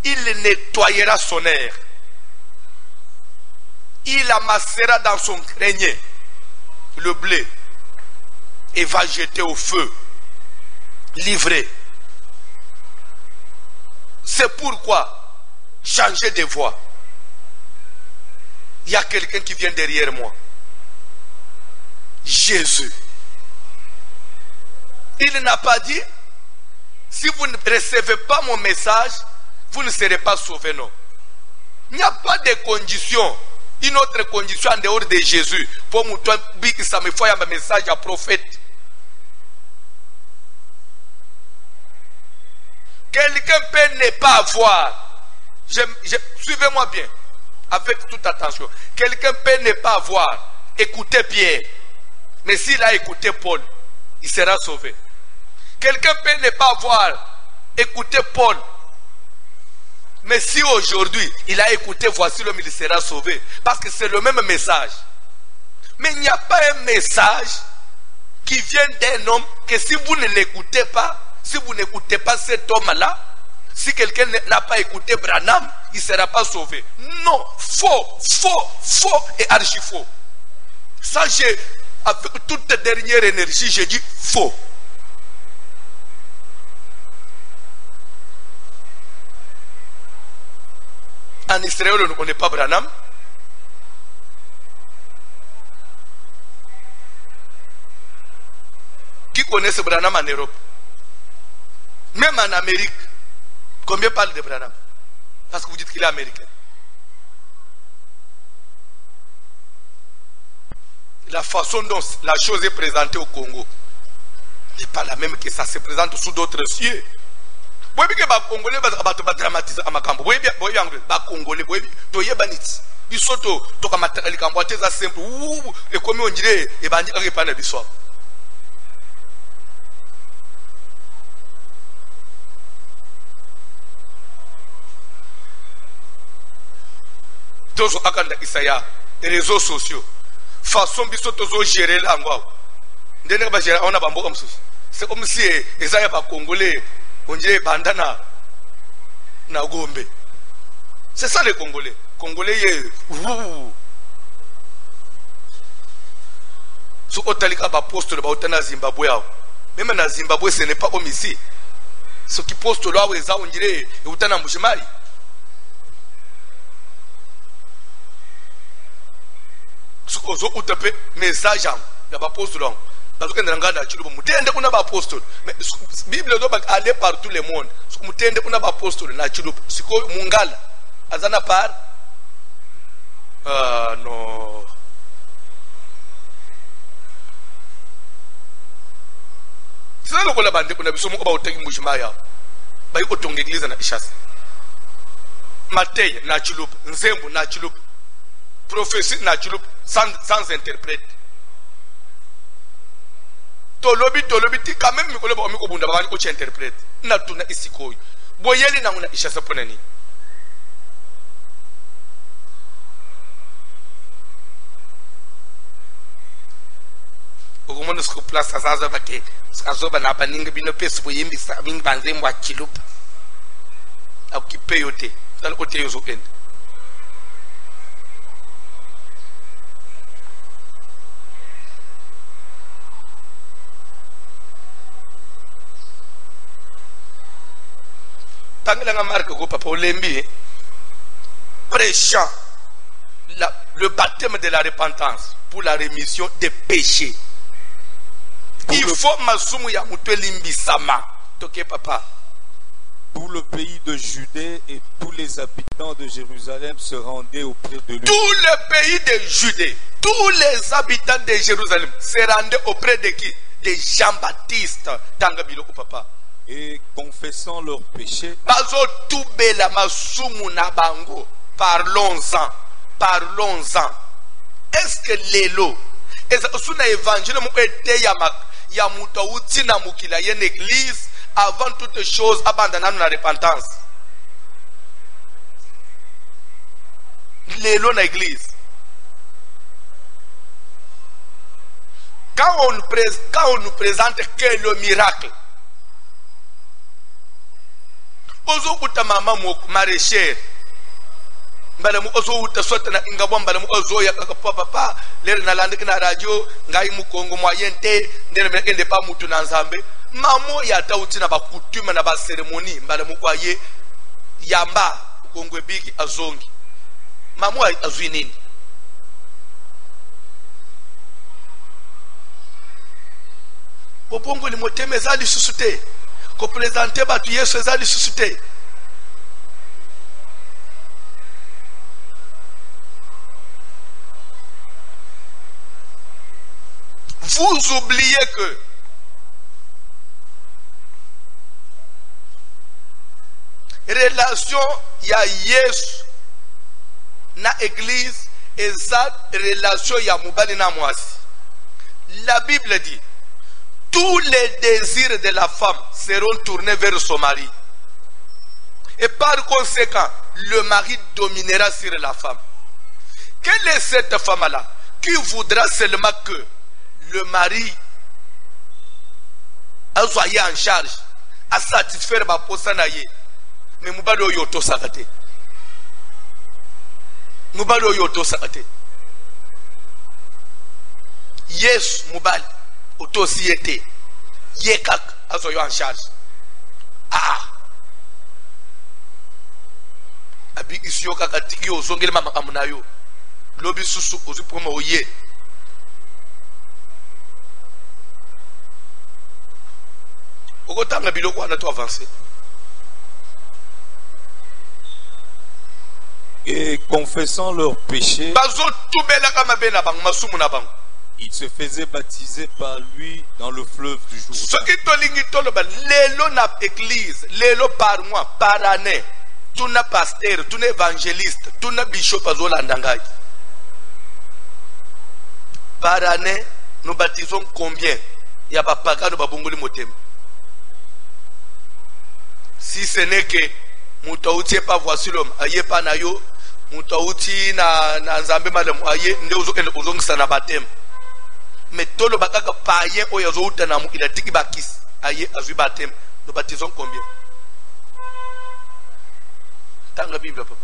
Il nettoyera son air. Il amassera dans son grenier le blé et va jeter au feu, livré. C'est pourquoi changer de voie. Il y a quelqu'un qui vient derrière moi. Jésus. Il n'a pas dit, si vous ne recevez pas mon message, vous ne serez pas sauvés, non. Il n'y a pas de condition. Une autre condition en dehors de Jésus. Pour moi, ça me fait un message à prophète. Quelqu'un peut ne pas avoir. Suivez-moi bien. Avec toute attention. Quelqu'un peut ne pas avoir écouté Pierre. Mais s'il a écouté Paul, il sera sauvé. Quelqu'un peut ne pas avoir écouté Paul. Mais si aujourd'hui il a écouté voici l'homme, il sera sauvé. Parce que c'est le même message. Mais il n'y a pas un message qui vient d'un homme que si vous ne l'écoutez pas, si vous n'écoutez pas cet homme-là, si quelqu'un n'a pas écouté Branham, il ne sera pas sauvé. Non, faux et archi faux. Ça, avec toute dernière énergie, j'ai dit faux. En Israël, on ne connaît pas Branham. Qui connaît ce Branham en Europe? Même en Amérique. Combien parlent de Branham? Parce que vous dites qu'il est américain. La façon dont la chose est présentée au Congo n'est pas la même que ça se présente sous d'autres cieux. Vous voyez que les Congolais vont dramatiser à Makambo. Vous voyez bien, les Congolais, vous voyez bien, les Banits. Ils sont tous les Cambouatés, c'est simple. Et comme on dirait, les bandits ne répondent pas l'histoire. Tous les réseaux sociaux. Façon de gérer l'angoisse. C'est comme si les Congolais. On dirait bandana na Gombe. C'est ça les Congolais. Congolais ce otalika ba poste ba otana Zimbabwe. Même na Zimbabwe ce n'est pas comme ici. Ce qui poste là on dirait utana mbushimai. Ce ozo utape message ya ba poste là. Parce que mutende kuna ba apostole. Mais Bible doit aller par tout le monde. Mutende kuna ba apostole na chilup. Siko mungala. Azana par non. C'est là qu'on bande kuna bisomo ba otaki mujimaya. Ba yiko tonga église na Ishas. Matei na chilup, Nzembo na chilup. Prophétie na chilup sans interprète. Tolobi quand même mikolo ba miko bunda ba ko interprète na tuna isikoyo boyeli na una Ishasa ponani ogomono sco place azaza bake azoba na baninga bino pesi boyembi sa mingi banzembo akilupa akipeyote tal ote yozo end. Prêchant le baptême de la repentance pour la rémission des péchés. Il faut masumu ya mutu limbisama. Toke papa. Tout le pays de Judée et tous les habitants de Jérusalem se rendaient auprès de lui. Tout le pays de Judée, tous les habitants de Jérusalem se rendaient auprès de qui? de Jean-Baptiste. Tanga biloko papa. Et confessant leurs péchés, Bazo tubela masumu na bango. Parlons-en. Parlons-en. Est-ce que lelo suna évangile moko ete ya muto uti na mukila ye l'église avant toute chose abandonnant la repentance. Lelo na église. Quand on nous présente que le miracle, ozo kuta mama maraîchère, mbala mu ozo uta sota na ingabwa mbala mu ozo ya papa lere na landiki na radio ngai mu Kongo moyente ndere mekende pa mutu na nzambe mamo ya tauti na bakutuma na ba cérémonie mbala mu kwa ye yamba Kongo ebiki azongi mamo azwi nini? Popongo limoteme ezali susute ko présenter batu Yesu ezali susute. Vous oubliez que relation ya Yesu na église eza relation ya mubali na mwasi. La Bible dit tous les désirs de la femme seront tournés vers son mari. Et par conséquent, le mari dominera sur la femme. Quelle est cette femme-là qui voudra seulement que le mari soit en charge, à satisfaire ma posanaye? Mais mubalo yoto sakate. Mubalo yoto sakate. Yes, mubali. Autosiété. Yekak azoyo en charge. Ah. Abi isyo kakati yo zongele mama amunayo. Lobi susu ozipoma oye. Okotanga biloko wana to avancer. et confessant leurs péchés, ils se faisaient baptiser par lui dans le fleuve du Jourdain. Lelo na église, lelo par mois, par année, tout na pasteur, tout na évangéliste, tout na bishop azolandangai. Par année, nous baptisons combien? Il y a pas paga nous babongoli motem. Si ce n'est que mutauti pas voici l'homme, aye pa na yo, mutauti na nzambe madam aye ndeuzo kende uzongisa na batem. Mais tout le bakaka païen ou yazo utanamu il a tiki bakis aye azu batem. Nous baptisons combien? Dans la Bible, papa.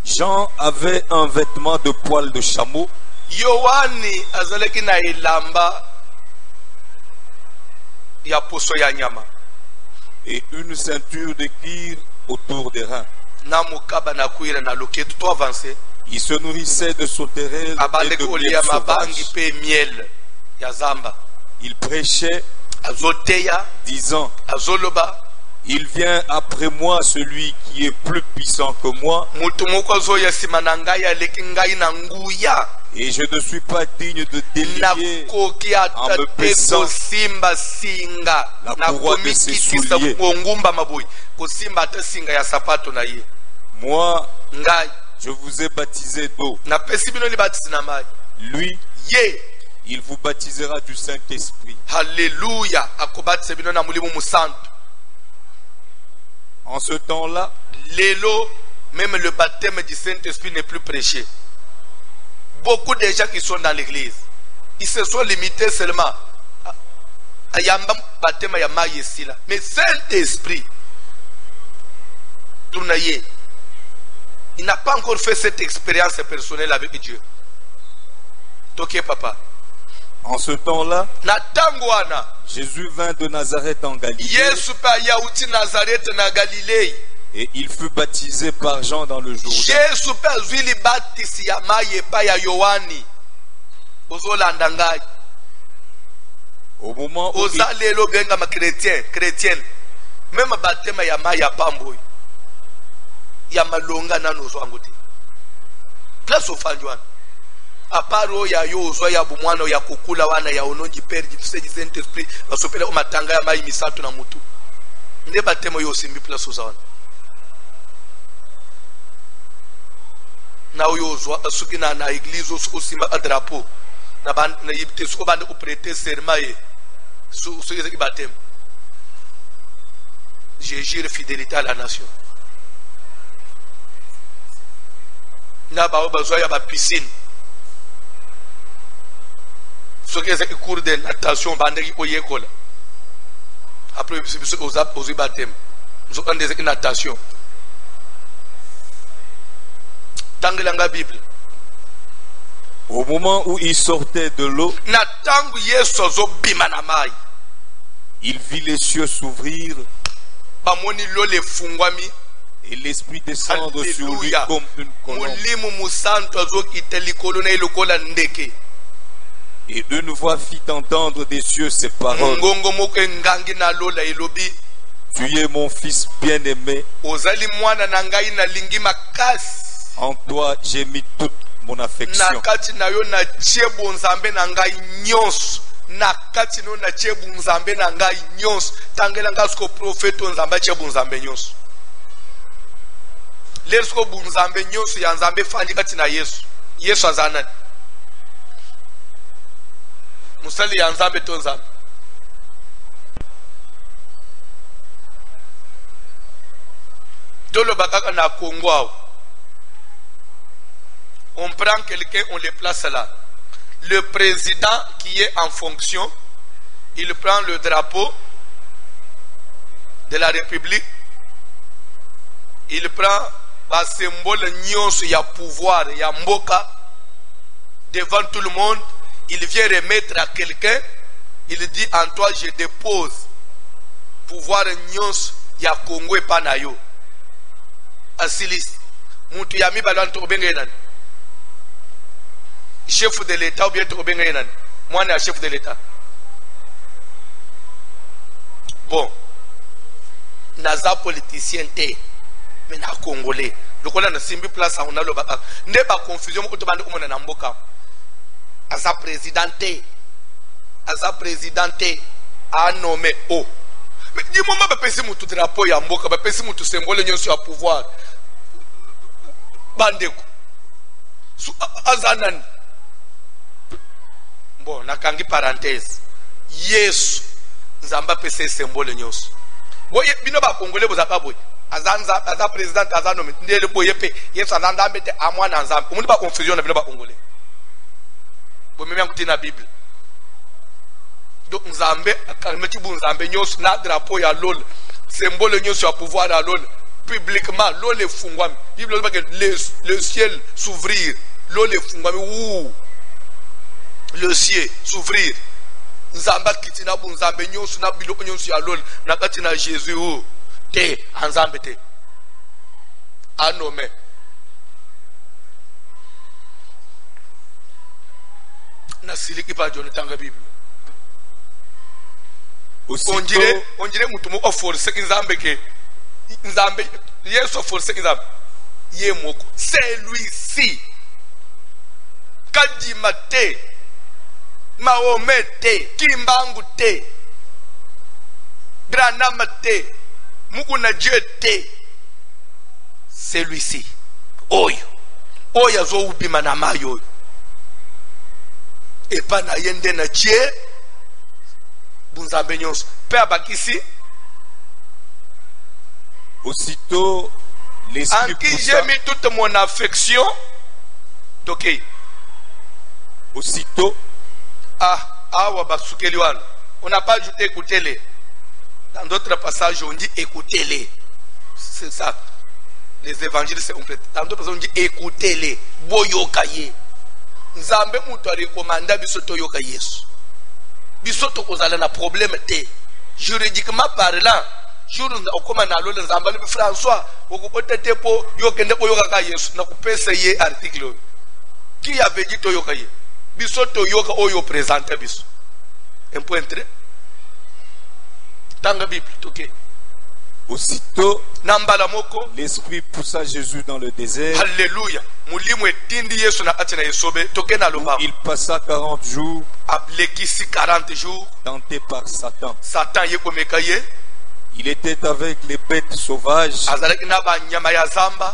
Jean avait un vêtement de poil de chameau. Yohani azaleki na ilamba ya poso ya nyama et une ceinture de cuir autour des reins. Na mukaba na kuira na loketu to avancer. Il se nourrissait de sauterelles et de miel sauvage. Il prêchait, disant: il vient après moi celui qui est plus puissant que moi, et je ne suis pas digne de délier en me baissant la courroie de ses souliers. Moi, je vous ai baptisé d'eau. Lui, il vous baptisera du Saint-Esprit. Alléluia. En ce temps-là, même le baptême du Saint-Esprit n'est plus prêché. Beaucoup de gens qui sont dans l'église, ils se sont limités seulement à yamba baptême ya maïsila. Mais Saint-Esprit, tournaye, il n'a pas encore fait cette expérience personnelle avec Dieu. Ok, papa. En ce temps-là, Jésus vint de Nazareth en Galilée. Et il fut baptisé par Jean dans le Jourdain. Au moment où même baptême ya maya pamboy ya malonga nano zo angote place ofanjwana aparo ya yozwa ya bumwana ya kukula wana ya ononji perdi tuse di Saint Esprit basopela matanga ya mai misato na mutu nde batemo yo simbi place ozawana na yozwa suki na église osimba a drapeau na ban na yibte suko bande prêter serment ye su yezeki batemo. Je jure fidélité à la nation. Na ba besoin ya ba piscine. Ce qui est cours de natation bandeki oyekola. Après biso aux baptême. Nous avons des natation. Tangela Bible. Au moment où il sortait de l'eau, na tangu Yesu zo bima na mai. Il vit les cieux s'ouvrir. Et l'esprit descendre sur lui comme une colombe. Et une voix fit entendre des cieux ces paroles. Tu es mon fils bien-aimé. En toi j'ai mis toute mon affection. Nakati no na chebu nzambe na ngai nyonso tangela ngasko profeto nzambe chebu nzambe nyonso lesko bunzambe nyonso ya nzambe fandi kati na Yesu azana musali ya nzambe to nzambe tolo bakaka na Congo on prend quelqu'un on le place là. Le président qui est en fonction, il prend le drapeau de la République, il prend le symbole nyons, il y a pouvoir, il y a mboka, devant tout le monde, il vient remettre à quelqu'un, il dit en toi je dépose pouvoir nyons, il y a Congo et Panayo. Asilis, mutu yami balanto obengenan. Chef de l'État ou bien Tobengenan. Moi, je suis chef de l'État. Bon. Naza politicien té. Mais na Congolais. Le Congolais na simbi place on a le baka. Ne pas confusion ko to bande ko na mboka. Aza présidenté. Aza présidenté a nommé o. Mais dis-moi ba pesi mutu drapeau ya mboka, ba pesi mutu symbole nyonso ya pouvoir. Bandeko. Su azanan. Bon, nakangi parenthèse. Yesu nzamba pese symbole nyos. Boye bino ba Congolais bozaka boye. Azanza aza président azano ndele boye pe. Yesu ananda mbete amwana nzamba. Omundi ba confusion na bino ba Congolais. Bo meme akuti na Bible. Donc nzambe akameti bu nzambe nyos na drapeau ya lol. Symbole nyos ya pouvoir ya lol. Publiquement lol efungwami. Bible dit que le ciel s'ouvrir. Lol efungwami ou le ciel s'ouvrir. Nzamba kitina bu nzambe nyonso na biloko nyonso ya lol na kati na Jésus te anzambe te anome na siliki pa joni tanga Bible. On dirait mutu mo force nzambe ke nzambe Yesu force nzambe ye moko c'est lui-ci kadima te Mahomet te, Kimbangu te, Branham te, Mukuna Dieu te. Celui-ci. Oyo. Oyo zo ubima na mayo. Et pas na yende na Dieu. Bunzambe nyonso. Pe abakisi. Aussitôt, l'esprit en qui j'ai mis toute mon affection. Ok. Aussitôt. On n'a pas ajouté écoutez-les. Dans d'autres passages, on dit écoutez-les. C'est ça. Les évangiles, c'est complet. Dans d'autres passages, on dit écoutez-les. Boyokaye. Nzambe mutu recommanda bisoto yoka Yesu. Bisoto kozala na problème te. Juridiquement parlant, jour okoma na lolo nzamba le François, okopota te po yokende po yoka Yesu na kupesa ye article. Qui avait dit to yoka ye? Bisoto yoka oyo présente biso. Un point très. Dans la Bible, ok. Aussitôt, l'Esprit poussa Jésus dans le désert. Alléluia. Où il passa 40 jours, 40 jours, tenté par Satan. Satan Il était avec les bêtes sauvages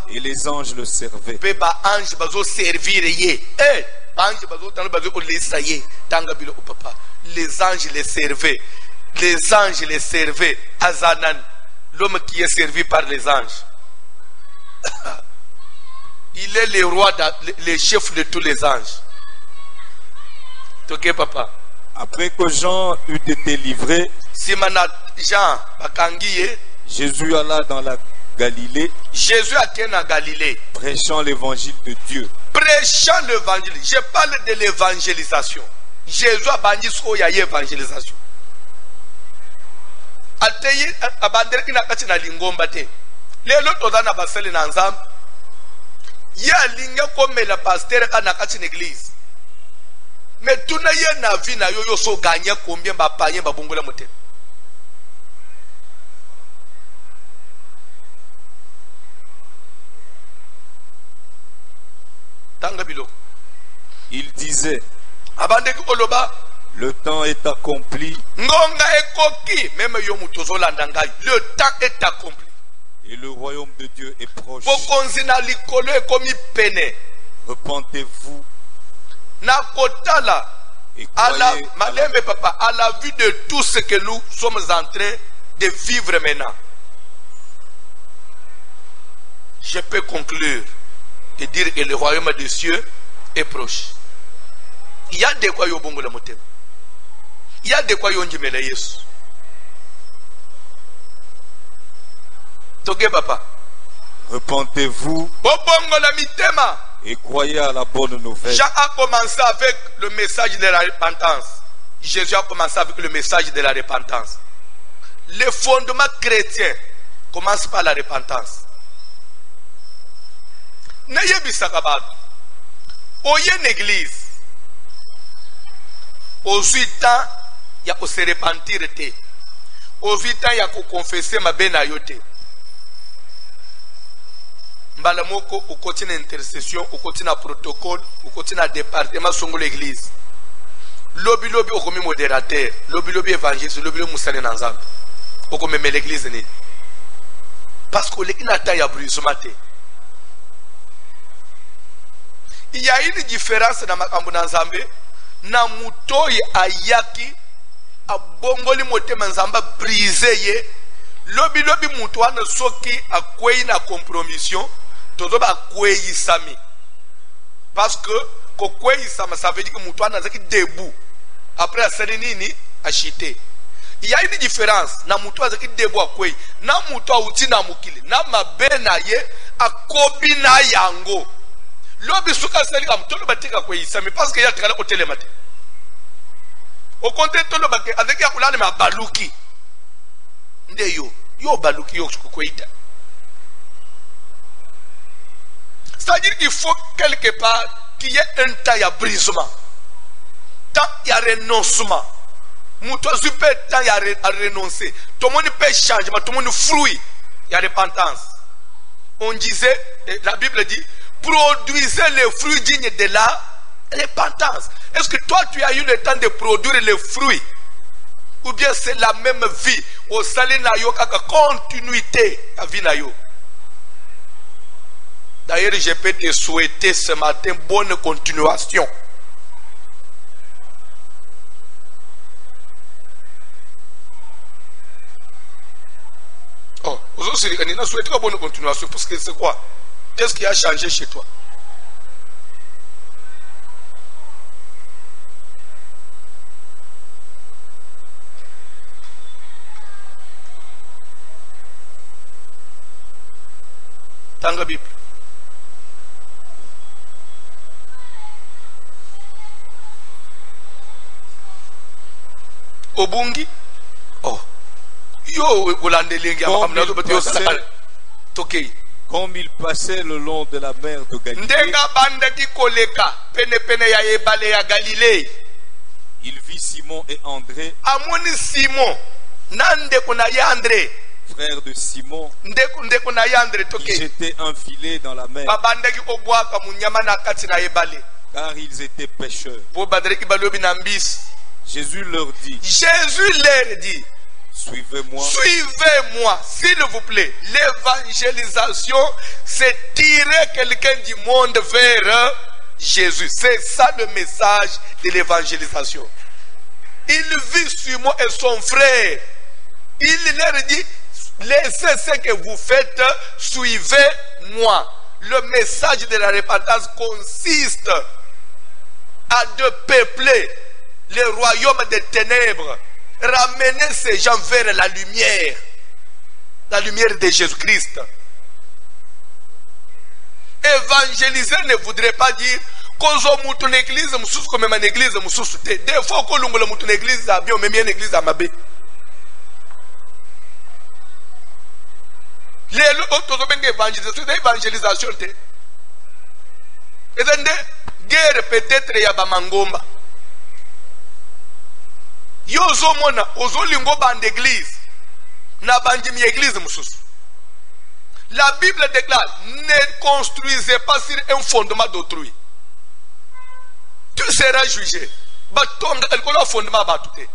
et les anges le servaient. Les anges les servaient. Les anges les servaient. Azanan, l'homme qui est servi par les anges. Il est le roi, le chef de tous les anges. Ok, papa. Après que Jean eut été livré, Jésus alla dans la Galilée. Jésus a été en Galilée. Prêchant l'évangile de Dieu. Prêchant l'évangile. Je parle de l'évangélisation. Jésus a banni ce qu'il y a évangélisation. Ateye abandere kina kati na lingomba te. Lelo tozana basele na nzambe. Ya linga komela pasteur kana kati na église. Mais tuna ye na vie na yo so gagner combien ba payen ba bongola mote. Tanga bilo. Il disait, abandeki koloba, le temps est accompli. Le temps est accompli. Et le royaume de Dieu est proche. Repentez-vous. À la vue de tout ce que nous sommes en train de vivre maintenant, je peux conclure et dire que le royaume des cieux est proche. Il y a de quoi yobongo la motem. Il y a de quoi yonjimela Yesu. Toge papa. Repentez-vous et croyez à la bonne nouvelle. Jean a commencé avec le message de la repentance. Jésus a commencé avec le message de la repentance. Le fondement chrétien commence par la repentance. N'ayez bisakabad. Oye une église. Au 8 ans, il y a se repentir. Au 8 ans, il y a confesser ma benayote. Mbalamoko, au continent intercession, au continent protocole, au continent département, sur l'église. Lobby lobby, au commis modérateur, lobby lobby évangéliste, lobby lobby moussane nanzam. Au commis l'église. Parce que l'église n'a pas de brisement. Il y a une différence dans ma Nzambe. Na mutoi ayaki abongoli motema nzamba brisé ye lobi lobi mutu ana soki akwei na compromission tozoba kwei sami parce que ko kwei sama ça veut dire que mutu ana zaki debout après asali nini achité. Il y a une différence na mutu azaki debout akwei na mutu auti na mukili na mabena ye akobi na yango. Lobi suka seli kam tolo batika kwei sami parce que ya tikala ko telemate. Au contraire tolo bake avec ya kulane ma baluki. Ndeyo yo baluki yo kwita. C'est-à-dire qu'il faut quelque part qu'il y ait un temps ya brisement. Temps ya renoncement. Mouto super temps ya renoncer. Tout le monde peut changer, mais tout le monde fruit. Il y a repentance. On disait, la Bible dit, produisez les fruits dignes de la repentance. Est-ce que toi tu as eu le temps de produire les fruits? Ou bien c'est la même vie? Au salina yo kaka continuité à vie na yo. D'ailleurs, je peux te souhaiter ce matin bonne continuation. Oh, aujourd'hui, je souhaite une bonne continuation parce que c'est quoi? Qu'est-ce qui a changé chez toi? Tanga Bible. Obungi. Oh. Yo, comme il passait le long de la mer de Galilée, il vit Simon et André frère de Simon, qui jetait un filet dans la mer, car ils étaient pêcheurs. Jésus leur dit, suivez-moi. Suivez-moi, s'il vous plaît. L'évangélisation, c'est tirer quelqu'un du monde vers Jésus. C'est ça le message de l'évangélisation. Il vit sur moi et son frère. Il leur dit, laissez ce que vous faites, suivez-moi. Le message de la repentance consiste à peupler le royaume des ténèbres, ramener ces gens vers la lumière de Jésus-Christ. Évangéliser ne voudrait pas dire qu'on une église, comme une église, des fois qu'on a une église, on même une église à Mabé. Les autres évangélisation, et donc, guerre peut-être il y a Bamangomba. Yozo mona, ozo lingo bande église, na bandimi église mususu. La Bible déclare, ne construisez pas sur un fondement d'autrui. Tu seras jugé. Batonga, elle connaît un fondement batouté.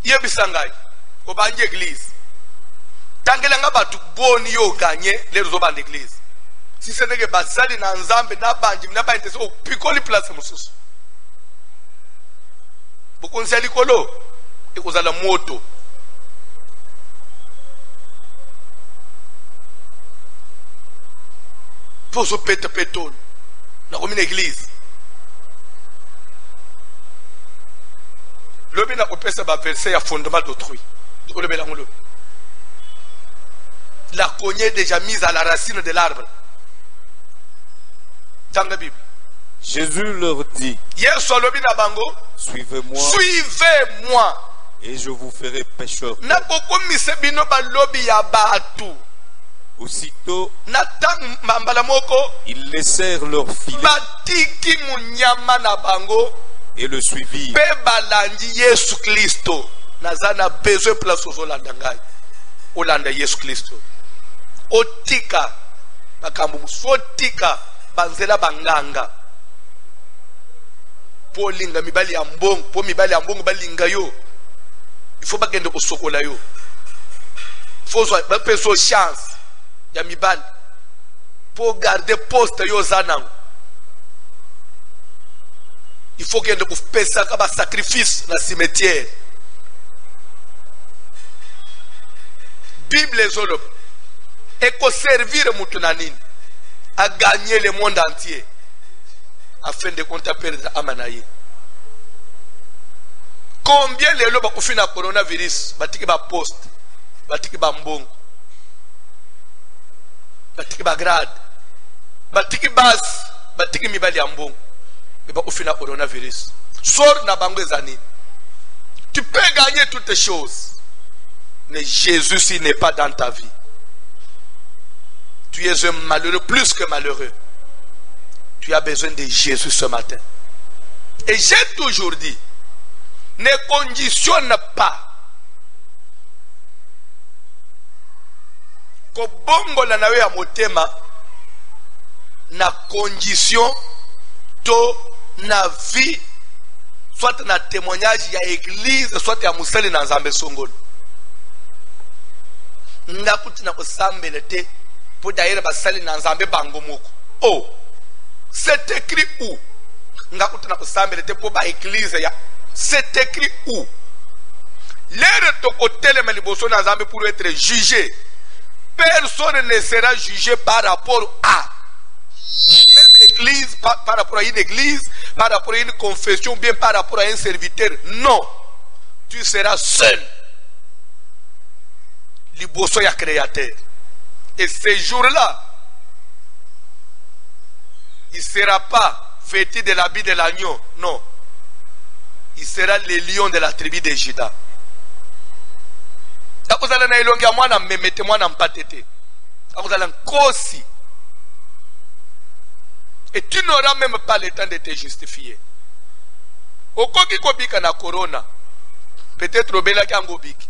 Yebisangai, au bande église. Tangelanga batu boni yo gagné les autres d'église. Si ce n'est que basali na nzambe na banji na ba intese o pikoli place mususu. Bukonzi alikolo ekozala moto. Poso pétole na comme une église. Lobi na kopesa ba verset ya fondement d'autrui. Diko lobi la ngolo. La cognée est déjà mise à la racine de l'arbre. Dans la Bible. Jésus leur dit, suivez-moi. Suivez-moi. Et je vous ferai pécheurs. Aussitôt, ils laissèrent leur filet et le suivirent. Otika makambu sotika banzela banganga po linga mibali ya mbongo po mibali ya mbongo balinga yo il faut bagende kosokola yo faut ba peso chance ya mibali po garder poste yo zanango il faut gende ko pesa ka ba sacrifice na cimetière Bible zolo et qu'on servir Moutounanine à gagner le monde entier afin de compter perdre Amanaye. Combien les lobes ont fait le coronavirus, batiki ba poste, batiki ba mbongo, batiki ba grade, batiki bas, batiki mibali ya mbongo, et ba ont fait le coronavirus. Sors na bango zani. Tu peux gagner toutes les choses, mais Jésus s'il n'est pas dans ta vie. Tu es un malheureux plus que malheureux. Tu as besoin de Jésus ce matin. Et j'ai toujours dit, ne conditionne pas que bongo la nawe ya motema na condition to na vie soit na témoignage ya église soit ya musali na nzambe songolo. Ndakuti na kusambele te pour d'ailleurs basali na nzambe bango moko. Oh, c'est écrit où? Ngakuti na kusambele te pour ba église ya. C'est écrit où? L'air de côté les maliboso na nzambe pour être jugé. Personne ne sera jugé par rapport à même église, par rapport à une église, par rapport à une confession, bien par rapport à un serviteur. Non, tu seras seul. Liboso ya créateur. Et ce jour-là, il ne sera pas vêtu de l'habit de l'agneau. Non. Il sera le lion de la tribu de Juda. Akuzala na ilongia mwana mmemete mwana mpatete. Akuzala nkosi. Et tu n'auras même pas le temps de te justifier. Okoki kobika na corona. Peut-être obela ki angobiki.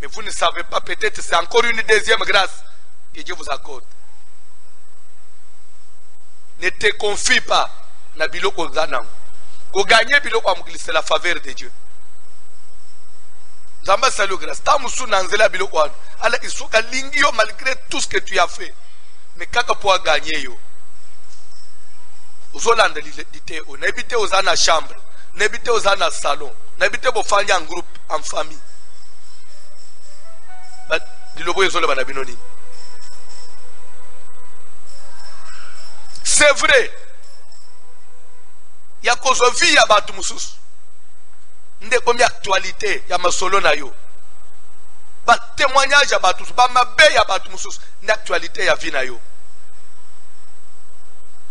Mais vous ne savez pas, peut-être c'est encore une deuxième grâce que Dieu vous accorde. Ne te confie pas na biloko zanango. Ko gagner biloko amukili, c'est la faveur de Dieu. Zamba salut grâce. Ta musu nanzela biloko wana. Ala isuka lingio malgré tout ce que tu as fait. Mais kaka pour gagner yo. Uzolanda lite o. Nebite ozana chambre. Nebite ozana salon. Nebite bofanya en groupe, en famille. C'est vrai. Il y a cause de vie à Batumusus. Il y a combien d'actualité, il y a ma solo na yo. Ba témoignage à Batumusus, ba ma bé à Batumusus, une actualité à vie na yo.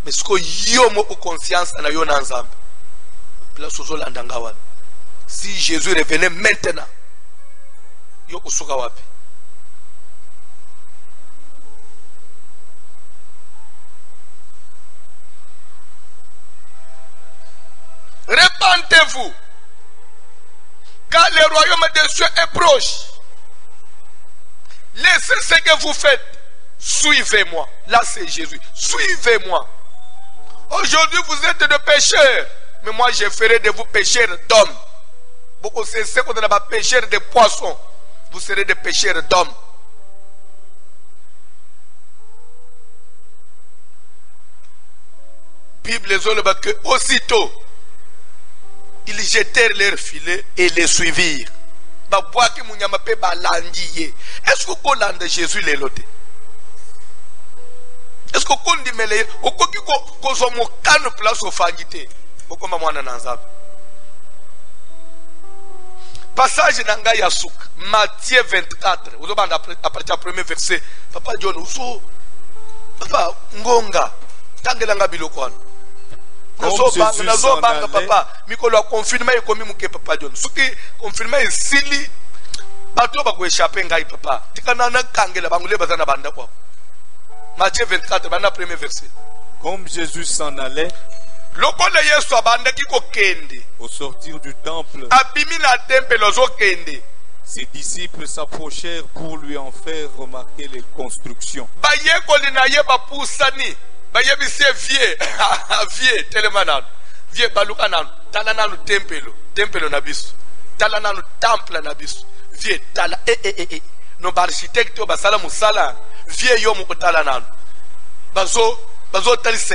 Mais ce que yo mo conscience na yo na nzambe. Place aux Olandangawan. Si Jésus revenait maintenant, yo usuka wapi? Répentez-vous, car le royaume des cieux est proche. Laissez ce que vous faites. Suivez-moi. Là, c'est Jésus. Suivez-moi. Aujourd'hui, vous êtes des pécheurs. Mais moi, je ferai de vous pécheurs d'hommes. Beaucoup c'est ce qu'on appelle pécheurs de poissons. Vous serez des pécheurs d'hommes. Bible les autres que aussitôt ils jetèrent leurs filets et les suivirent. Est-ce que vous avez Jésus les lotés? Est-ce que vous avez dit que vous avez place au fangité? Passage nanga ya souk, Matthieu 24. Vous avez à partir du premier verset. Papa John, papa ngonga, tangelanga bilokwan. Nazo banga papa, mikolo a confirmé komi muke papa John. Suki confirmé sili, bato ba ko échapper ngai papa. Tikana na kangela bangule bazana banda kwa. Matthieu 24, banda premier verset. Comme Jésus s'en allait, au sortir du temple, ses disciples s'approchèrent pour lui en faire remarquer les constructions.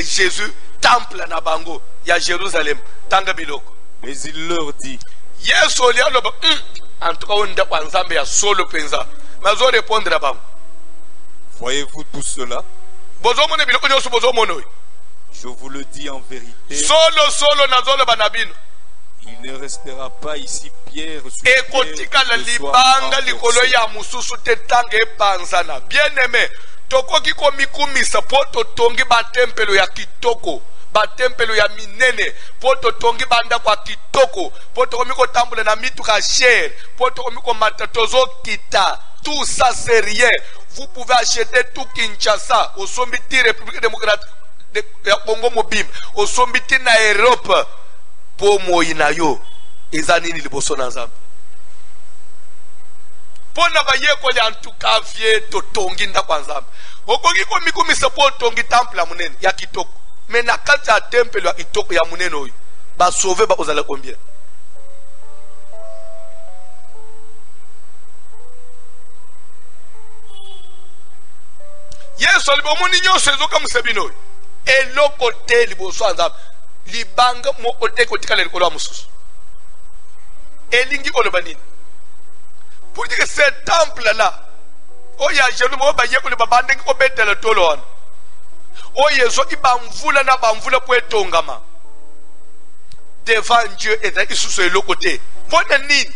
Jésus temple na bango ya Jérusalem tanga biloko. Mais il leur dit, yes olialo en tout cas on nda kwa nzambe ya solo penza mazo répondre à bango. Voyez-vous tout cela? Bozo mone biloko nyoso bozo mono. Je vous le dis en vérité, solo nazolo banabino. Il ne restera pas ici pierre sur pierre. Ekotika la libanga likolo ya mususu te tanga epanzana. Bien aimé, tokoki komikumisa poto tongi ba tempelo ya kitoko. Batempelo ya minene poto tongi banda kwa kitoko poto komiko tambula na mitu ka cher poto komiko matatozo kita. Tout ça c'est rien. Vous pouvez acheter tout Kinshasa au Sombiti République démocratique de Congo Mobile au Sombiti na Europe po moinayo ezanini liboso na nzambe pona bayeko le en tout cas vie to tongi nda kwa nzambe okoki komikumisa po tongi temple ya munene ya kitoko. Mais na kati ya temple ya itoko ya munene oyo ba sauver ba ozala combien? Yesu alibomoni nyonso ezoka musebino eloko te liboso nzambe libanga moko te kotika likolo ya mususu elingi koloba nini pour dire que ce temple là oya Jérusalem oba yekole babande ko betela tolo wana oye soki bamvula na bamvula po etongama devant Dieu et isusu eloko te pona nini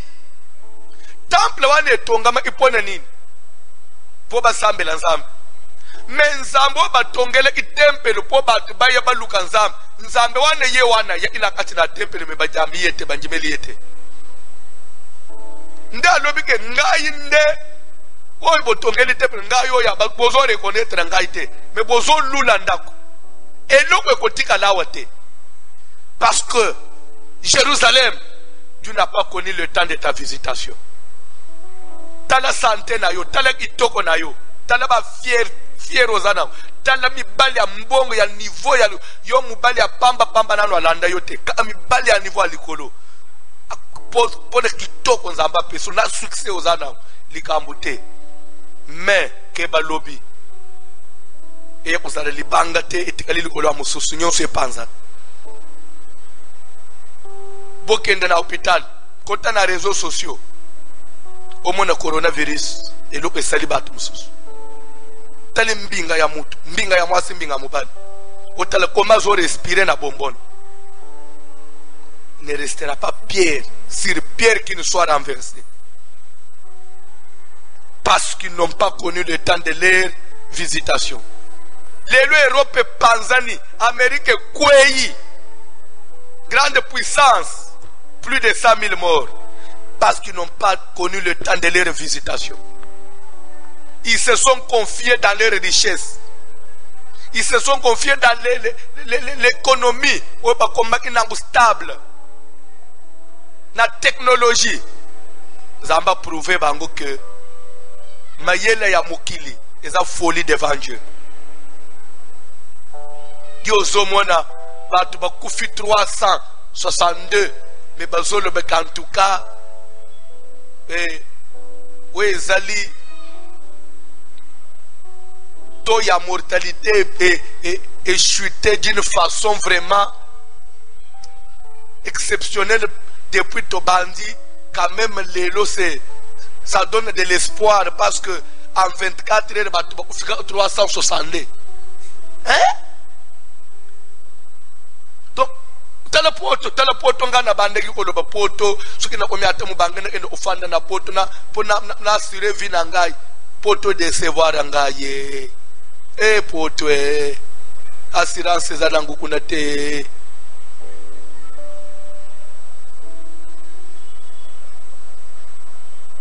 temple wana etongama ipona nini po basambela nzambe mais nzambe batongele ki temple po batu baya baluka nzambe nzambe wana ye wana ya ila kati na temple me bajambi yete banjimeli yete nda lobi ke ngai nde oyo botongeli temple ngai oyo bozo reconnaître ngai te mais bozo lula ndako eloko ekotika lawa te parce que Jérusalem, tu n'as pas connu le temps de ta visitation. Tala santé na yo, tala kitoko na yo, tala ba fier ozana, tala mibali ya mbongo ya niveau ya yo mubali ya pamba nano alanda yo te, ka mibali ya niveau alikolo. Pone kitoko nzamba peso na succès ozana likambo te. Mais keba lobby e kozala libanga te etikali likolo ya mosusu nyonso epanza. Bokende na hôpital, kota na réseaux sociaux. Au moins le coronavirus et l'eau est bato mususu. Tale mbinga ya mutu, mbinga ya mwasi mbinga mubali. Otale comment zo respirer na bonbonne. Ne restera pas pierre sur pierre qui ne soit renversée. Parce qu'ils n'ont pas connu le temps de leur visitation. Lelo Europe Panzani, Amérique Kwei, grande puissance, plus de 100 000 morts. Parce qu'ils n'ont pas connu le temps de leur visitation. Ils se sont confiés dans leur richesse. Ils se sont confiés dans l'économie. Stable. La technologie. Zamba prouvé que Mayele ya Mokili est une folie devant Dieu. Dieu Zomona va te koufi 362. Mais bazolo en tout cas. Oui, Zali, la mortalité est chutée d'une façon vraiment exceptionnelle depuis Tobandi. Quand même, ça donne de l'espoir parce que en 24 heures, il y a 362. Hein? Donc, tala poto ngana bandeki ko loba poto soki na komi atemu bangene endo ofanda na poto na na assurer vie na ngai poto décevoir ngai poto assurance za nangu kuna te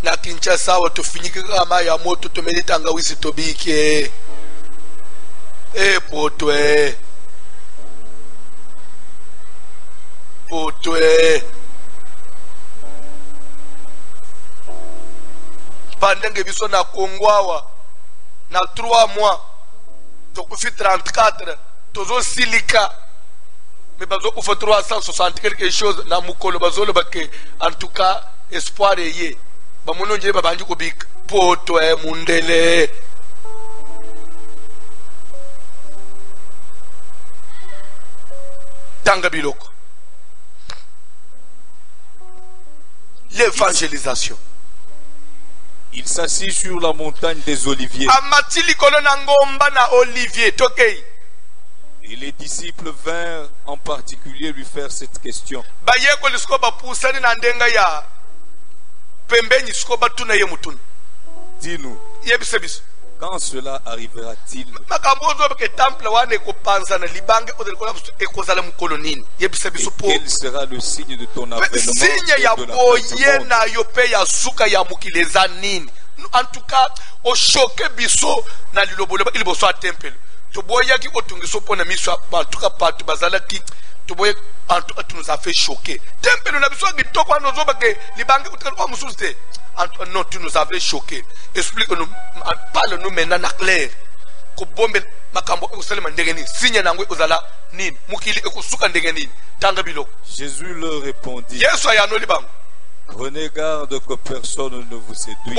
na Kinshasa wa tufinyike kama ya moto tumelitanga wisi tobike poto pendant que biso na Kongwawa na 3 mois tokufi 34 tozo silika mais bazo ko 360 quelque chose na mukolo bazolo bake en tout cas espoir eye ba mononje babanji ko bik poto mundele tanga biloko. L'évangélisation. Il s'assit sur la montagne des Oliviers. Et les disciples vinrent en particulier lui faire cette question. Dis-nous, quand cela arrivera-t-il? Et quel sera le signe de ton avènement et de la fin du monde? En tout cas, au choqué biso na lilobolo il boso a temple. To boya ki otungiso pona miso en tout cas partout bazala ki to boya en tout cas tu nous a fait choquer. Temple na biso ki toko no zoba ke libange utka kwa mususte. Non, tu nous avais choqué. Explique-nous, parle-nous maintenant na clair. Ko bombe makambo usalema ndengeni sinya nangwe uzala nini mukili ekusuka ndengeni tanga biloko. Jésus leur répondit. Yesu ayano libango. Prenez garde que personne ne vous séduise.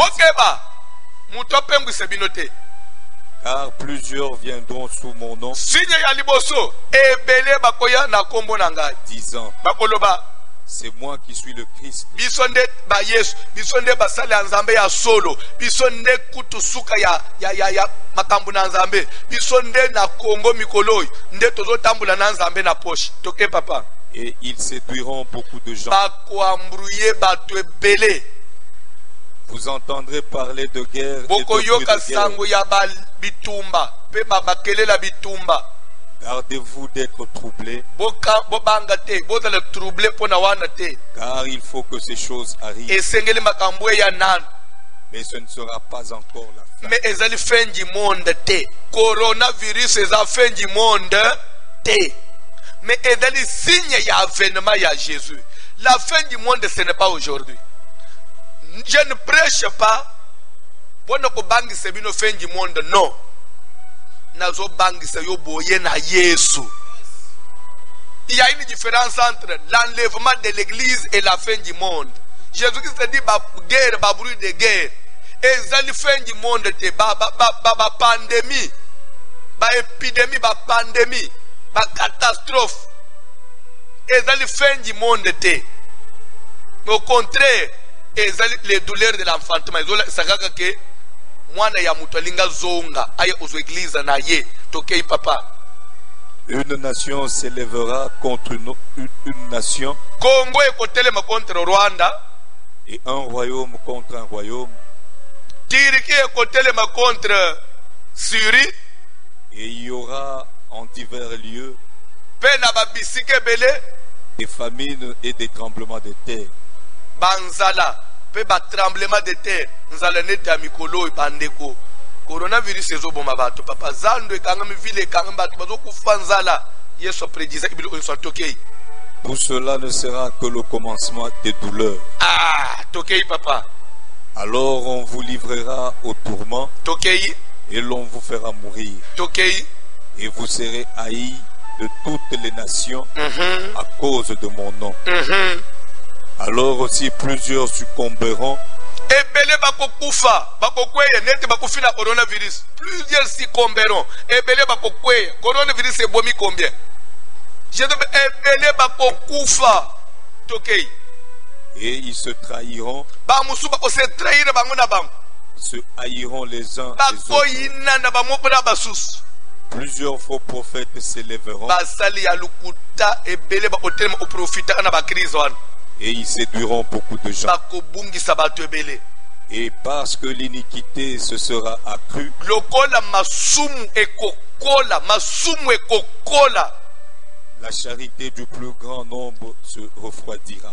Car plusieurs viendront sous mon nom, disant, c'est moi qui suis le Christ. Et ils séduiront beaucoup de gens. Vous entendrez parler de guerre et de bruit de guerre. Gardez-vous d'être troublés, car il faut que ces choses arrivent. Mais ce ne sera pas encore la fin. Coronavirus est la fin du monde. Mais il y a des signes, il y a avènement, il y a Jésus. La fin du monde, ce n'est pas aujourd'hui. Je ne prêche pas pour ne pas la fin du monde, non. Nazo bangisa yo boye na Yesu. Il y a une différence entre l'enlèvement de l'église et la fin du monde. Jésus-Christ dit guerre, bruit de guerre. Et la fin du monde, pandémie, épidémie, pandémie, catastrophe. Et la fin du monde, au contraire, les douleurs de l'enfantement. Une nation s'élèvera contre une nation. Congo est contre Rwanda. Et un royaume contre un royaume. Turquie est contre Syrie. Et il y aura en divers lieux des famines et des tremblements de terre. Banzala, pe ba tremblement de terre. Nzala neta mikolo ibandeko. Coronavirus ezoboma bato papa zando ekanga mivile ekanga bato bazokufanzala. Yesu prédisa ibilo onsatokei. Tout cela ne sera que le commencement des douleurs. Ah, tokei papa. Alors on vous livrera au tourment. Tokei. Et l'on vous fera mourir. Tokei. Et vous serez haïs de toutes les nations à cause de mon nom. Alors aussi plusieurs succomberont. Plusieurs succomberont. Coronavirus est bomi combien? Et ils se trahiront. Se haïront les uns les autres. Plusieurs faux prophètes s'élèveront. Et ils séduiront beaucoup de gens. Et parce que l'iniquité se sera accrue, la charité du plus grand nombre se refroidira.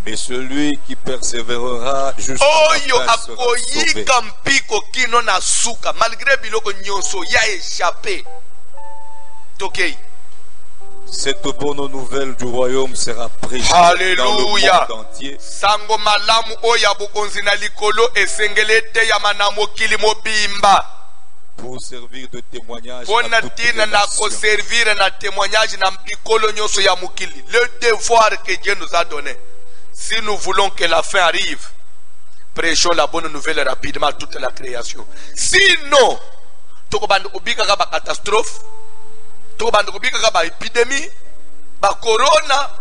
Mais celui qui persévérera jusqu'à la fin sera sauvé. Malgré biloko nyonso ya échappé. Tokei. Cette bonne nouvelle du royaume sera prêchée dans le monde entier. Sango malamu oya bukonzi na likolo esengelete ya manamo kilimo bimba. Pour servir de témoignage à toutes les nations. Le devoir que Dieu nous a donné. Si nous voulons que la fin arrive, prêchons la bonne nouvelle rapidement à toute la création. Sinon, tu vas obika ba catastrophe, tu vas obika ba épidémie, ba corona,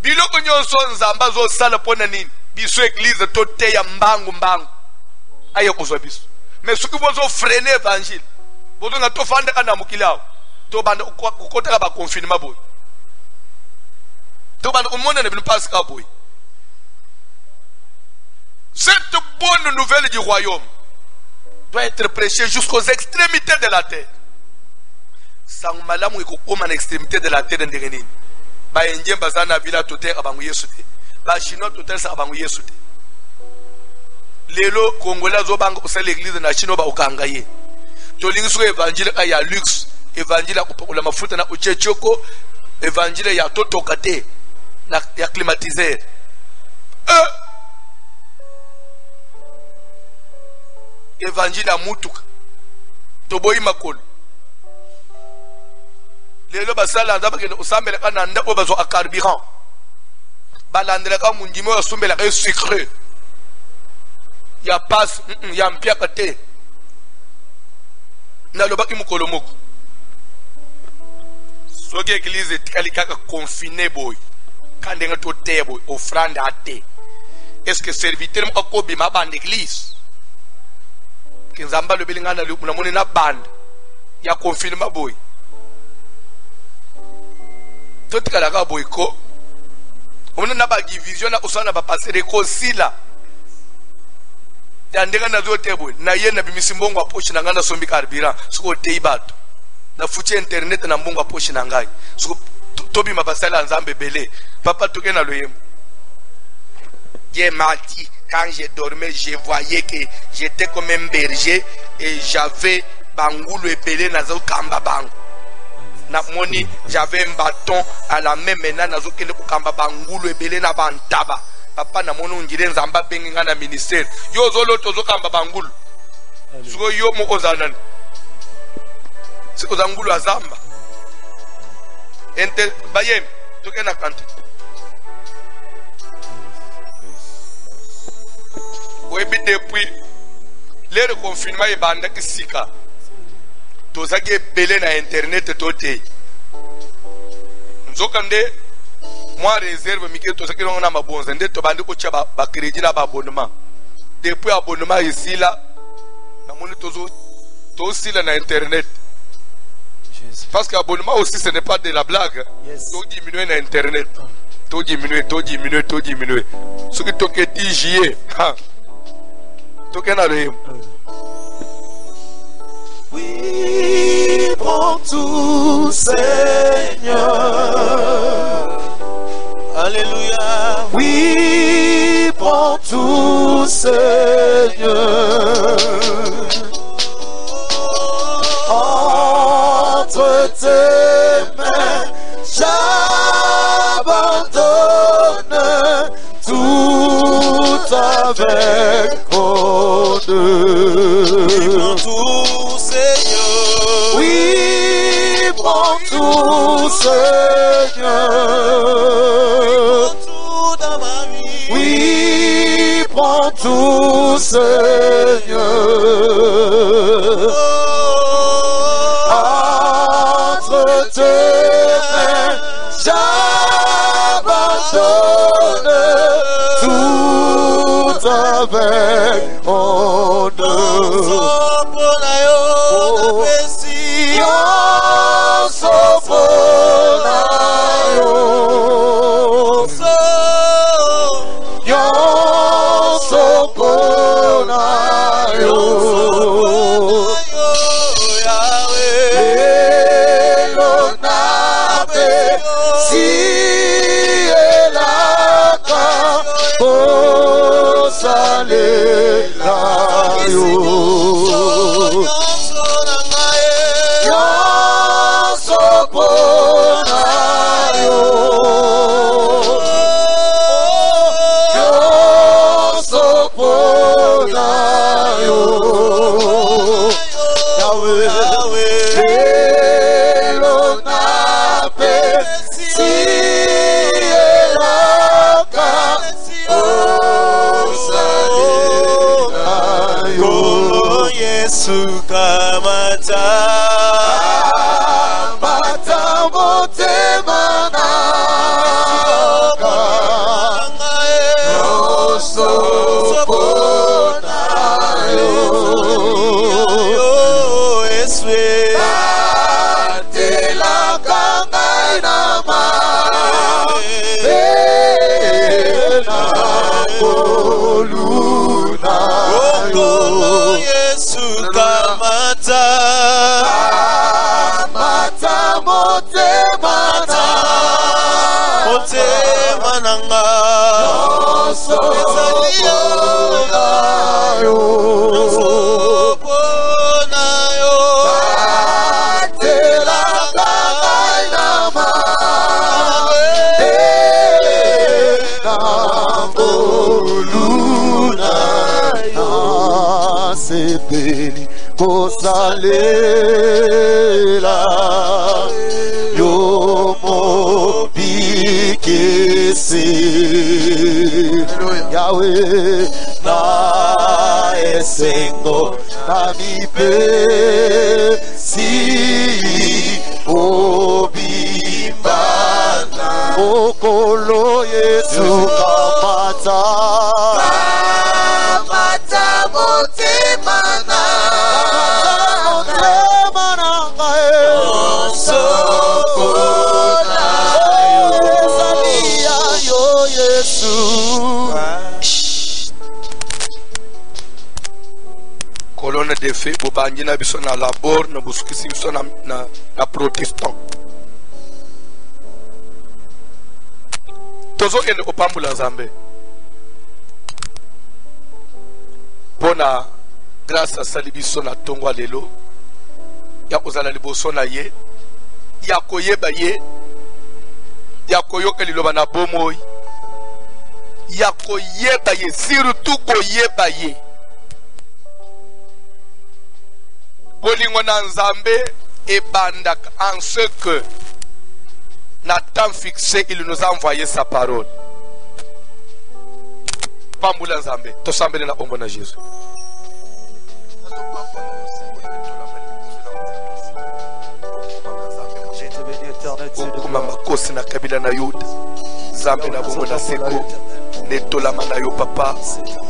biloko nyonso nzamba zo sala pona nini, biso église tote ya mbangu mbangu. Ayo kozwa biso. Mais ce qui vous freiner l'évangile, vous avez tout fait dans le monde. Vous avez un confinement. Vous avez un monde qui passe. Cette bonne nouvelle du royaume doit être prêchée jusqu'aux extrémités de la terre. Sans malamu eko extrémité de la terre ndengenini. Ba enje bazana villa totel abangu yesute. Ba chino totel sa abangu yesute. Lelo Congolais zobanga au sein de l'église na chino ba okangaye. Tolingi so évangile ya luxe, évangile la mafuta na uchechoko, évangile ya totokate na ya climatiseur. Évangile ya mutuka. Toboyi makolo. Lelo basala ndaba ke osambela kana ndako bazo a carburant. Balandela ka mundimo ya sombela ka sucre. Ya passe, ya mpia kate. Na lobaki mukolo moko. Soki église tikali kaka confiné boy. Kandenga to te boy, offrande ate. Est-ce que serviteur mo ko bima bande église? Kinzamba lobeli ngana lu munamone na bande. Ya confinement boy. Tout kala ka boy ko. On na ba division na osana ba passer ko sila. Yandega na zo tebo na ye na bimisimbongo aposhi na ngana sombi karbira suko teibato na fuche internet na mbongo aposhi na ngai suko tobi mabasala nzambe belé papa toke na loyem. Dieu m'a dit quand je dormais je voyais que j'étais comme un berger et j'avais bangoulou et belé na zo kamba bango na moni j'avais un bâton à la main maintenant na zo kende ko kamba bangoulou et belé na bantaba. Papa na mono ngire nzamba bengi ngana ministère yo zolo tozo kamba bangulu suko yo moko zanani siko zangulu azamba ente bayem toke na kanti webi depuis le confinement e banda kisika tozake belé na internet tote nzokande moi réserve mike to sakino na mabonza nde to bandi ko cha ba crédit na ba abonnement depuis abonnement ici là na moni to sila na internet parce que abonnement aussi ce n'est pas de la blague. To diminuer na internet to diminuer ce qui to ke TJE ha to kena le oui prends tout Seigneur. Alléluia. Oui, prends tout Seigneur. Entre tes mains, j'abandonne tout avec bonheur. Tout Seigneur. Oui, prends tout Seigneur. Oui, prends tout Seigneur. Entre tes mains, j'abandonne tout avec honneur. Kosalela yo mo bikisi Yahweh na esengo na mipe si obimbana okolo Yesu kamata motemana bobangi na biso na labor na busukisi biso na protestant tozokende kopambula nzambe mpona grâce asali biso na ntongo lelo ya kozala liboso na ye ya koyeba ye ya koyoka liloba na bomoi ya koyeba ye surtout koyeba ye bolingo na nzambe ebandaka en ce que na temps fixé il nous a envoyé sa parole pambula nzambe tosambele na kombo na Jésus okuma makosi na kabila na yuda nzambe na bongo na seko netolama na yo papa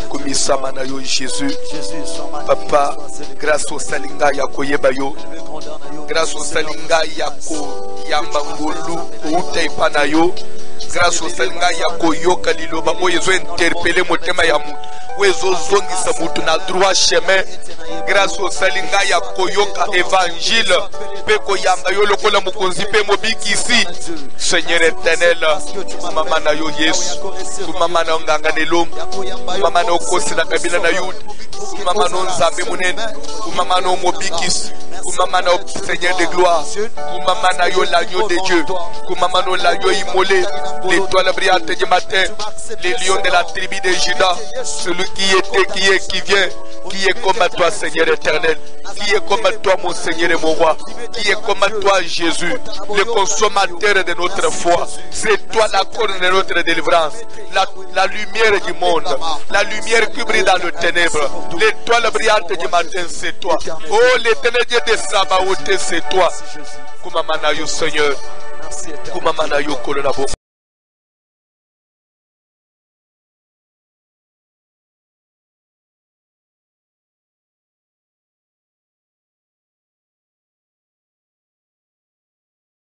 komisama na yo Jésus papa grâce au salinga ya koyeba yo grâce au salinga ya koyamba ngolu outa epa na yo grâce au salinga ya koyoka liloba oyo ezo interpele motema ya mutu oyo ezozongisa mutu na droit chemin grâce au salinga ya koyoka évangile pe koyamba yo lokola mokonzi pe mobikisi Seigneur éternel kumama na yo Yesu kumama na nganga nelonga kumama na okosi na kabila na yuda kumama na nzambe munene kumama na mobikisi kumama na Seigneur de gloire kumama na yo l'agneau de Dieu kumama na l'agneau immolé l'étoile brillante du matin les lions de la tribu de Juda celui qui était qui est qui vient qui est comme toi Seigneur éternel qui est comme toi mon Seigneur et mon roi qui est comme toi Jésus le consommateur de notre foi c'est toi la corne de notre délivrance la lumière du monde la lumière qui brille dans le ténèbres l'étoile brillante du matin c'est toi oh l'éternel Dieu de Sabaoth c'est toi kumama na yo Seigneur kumama na yo kolona bo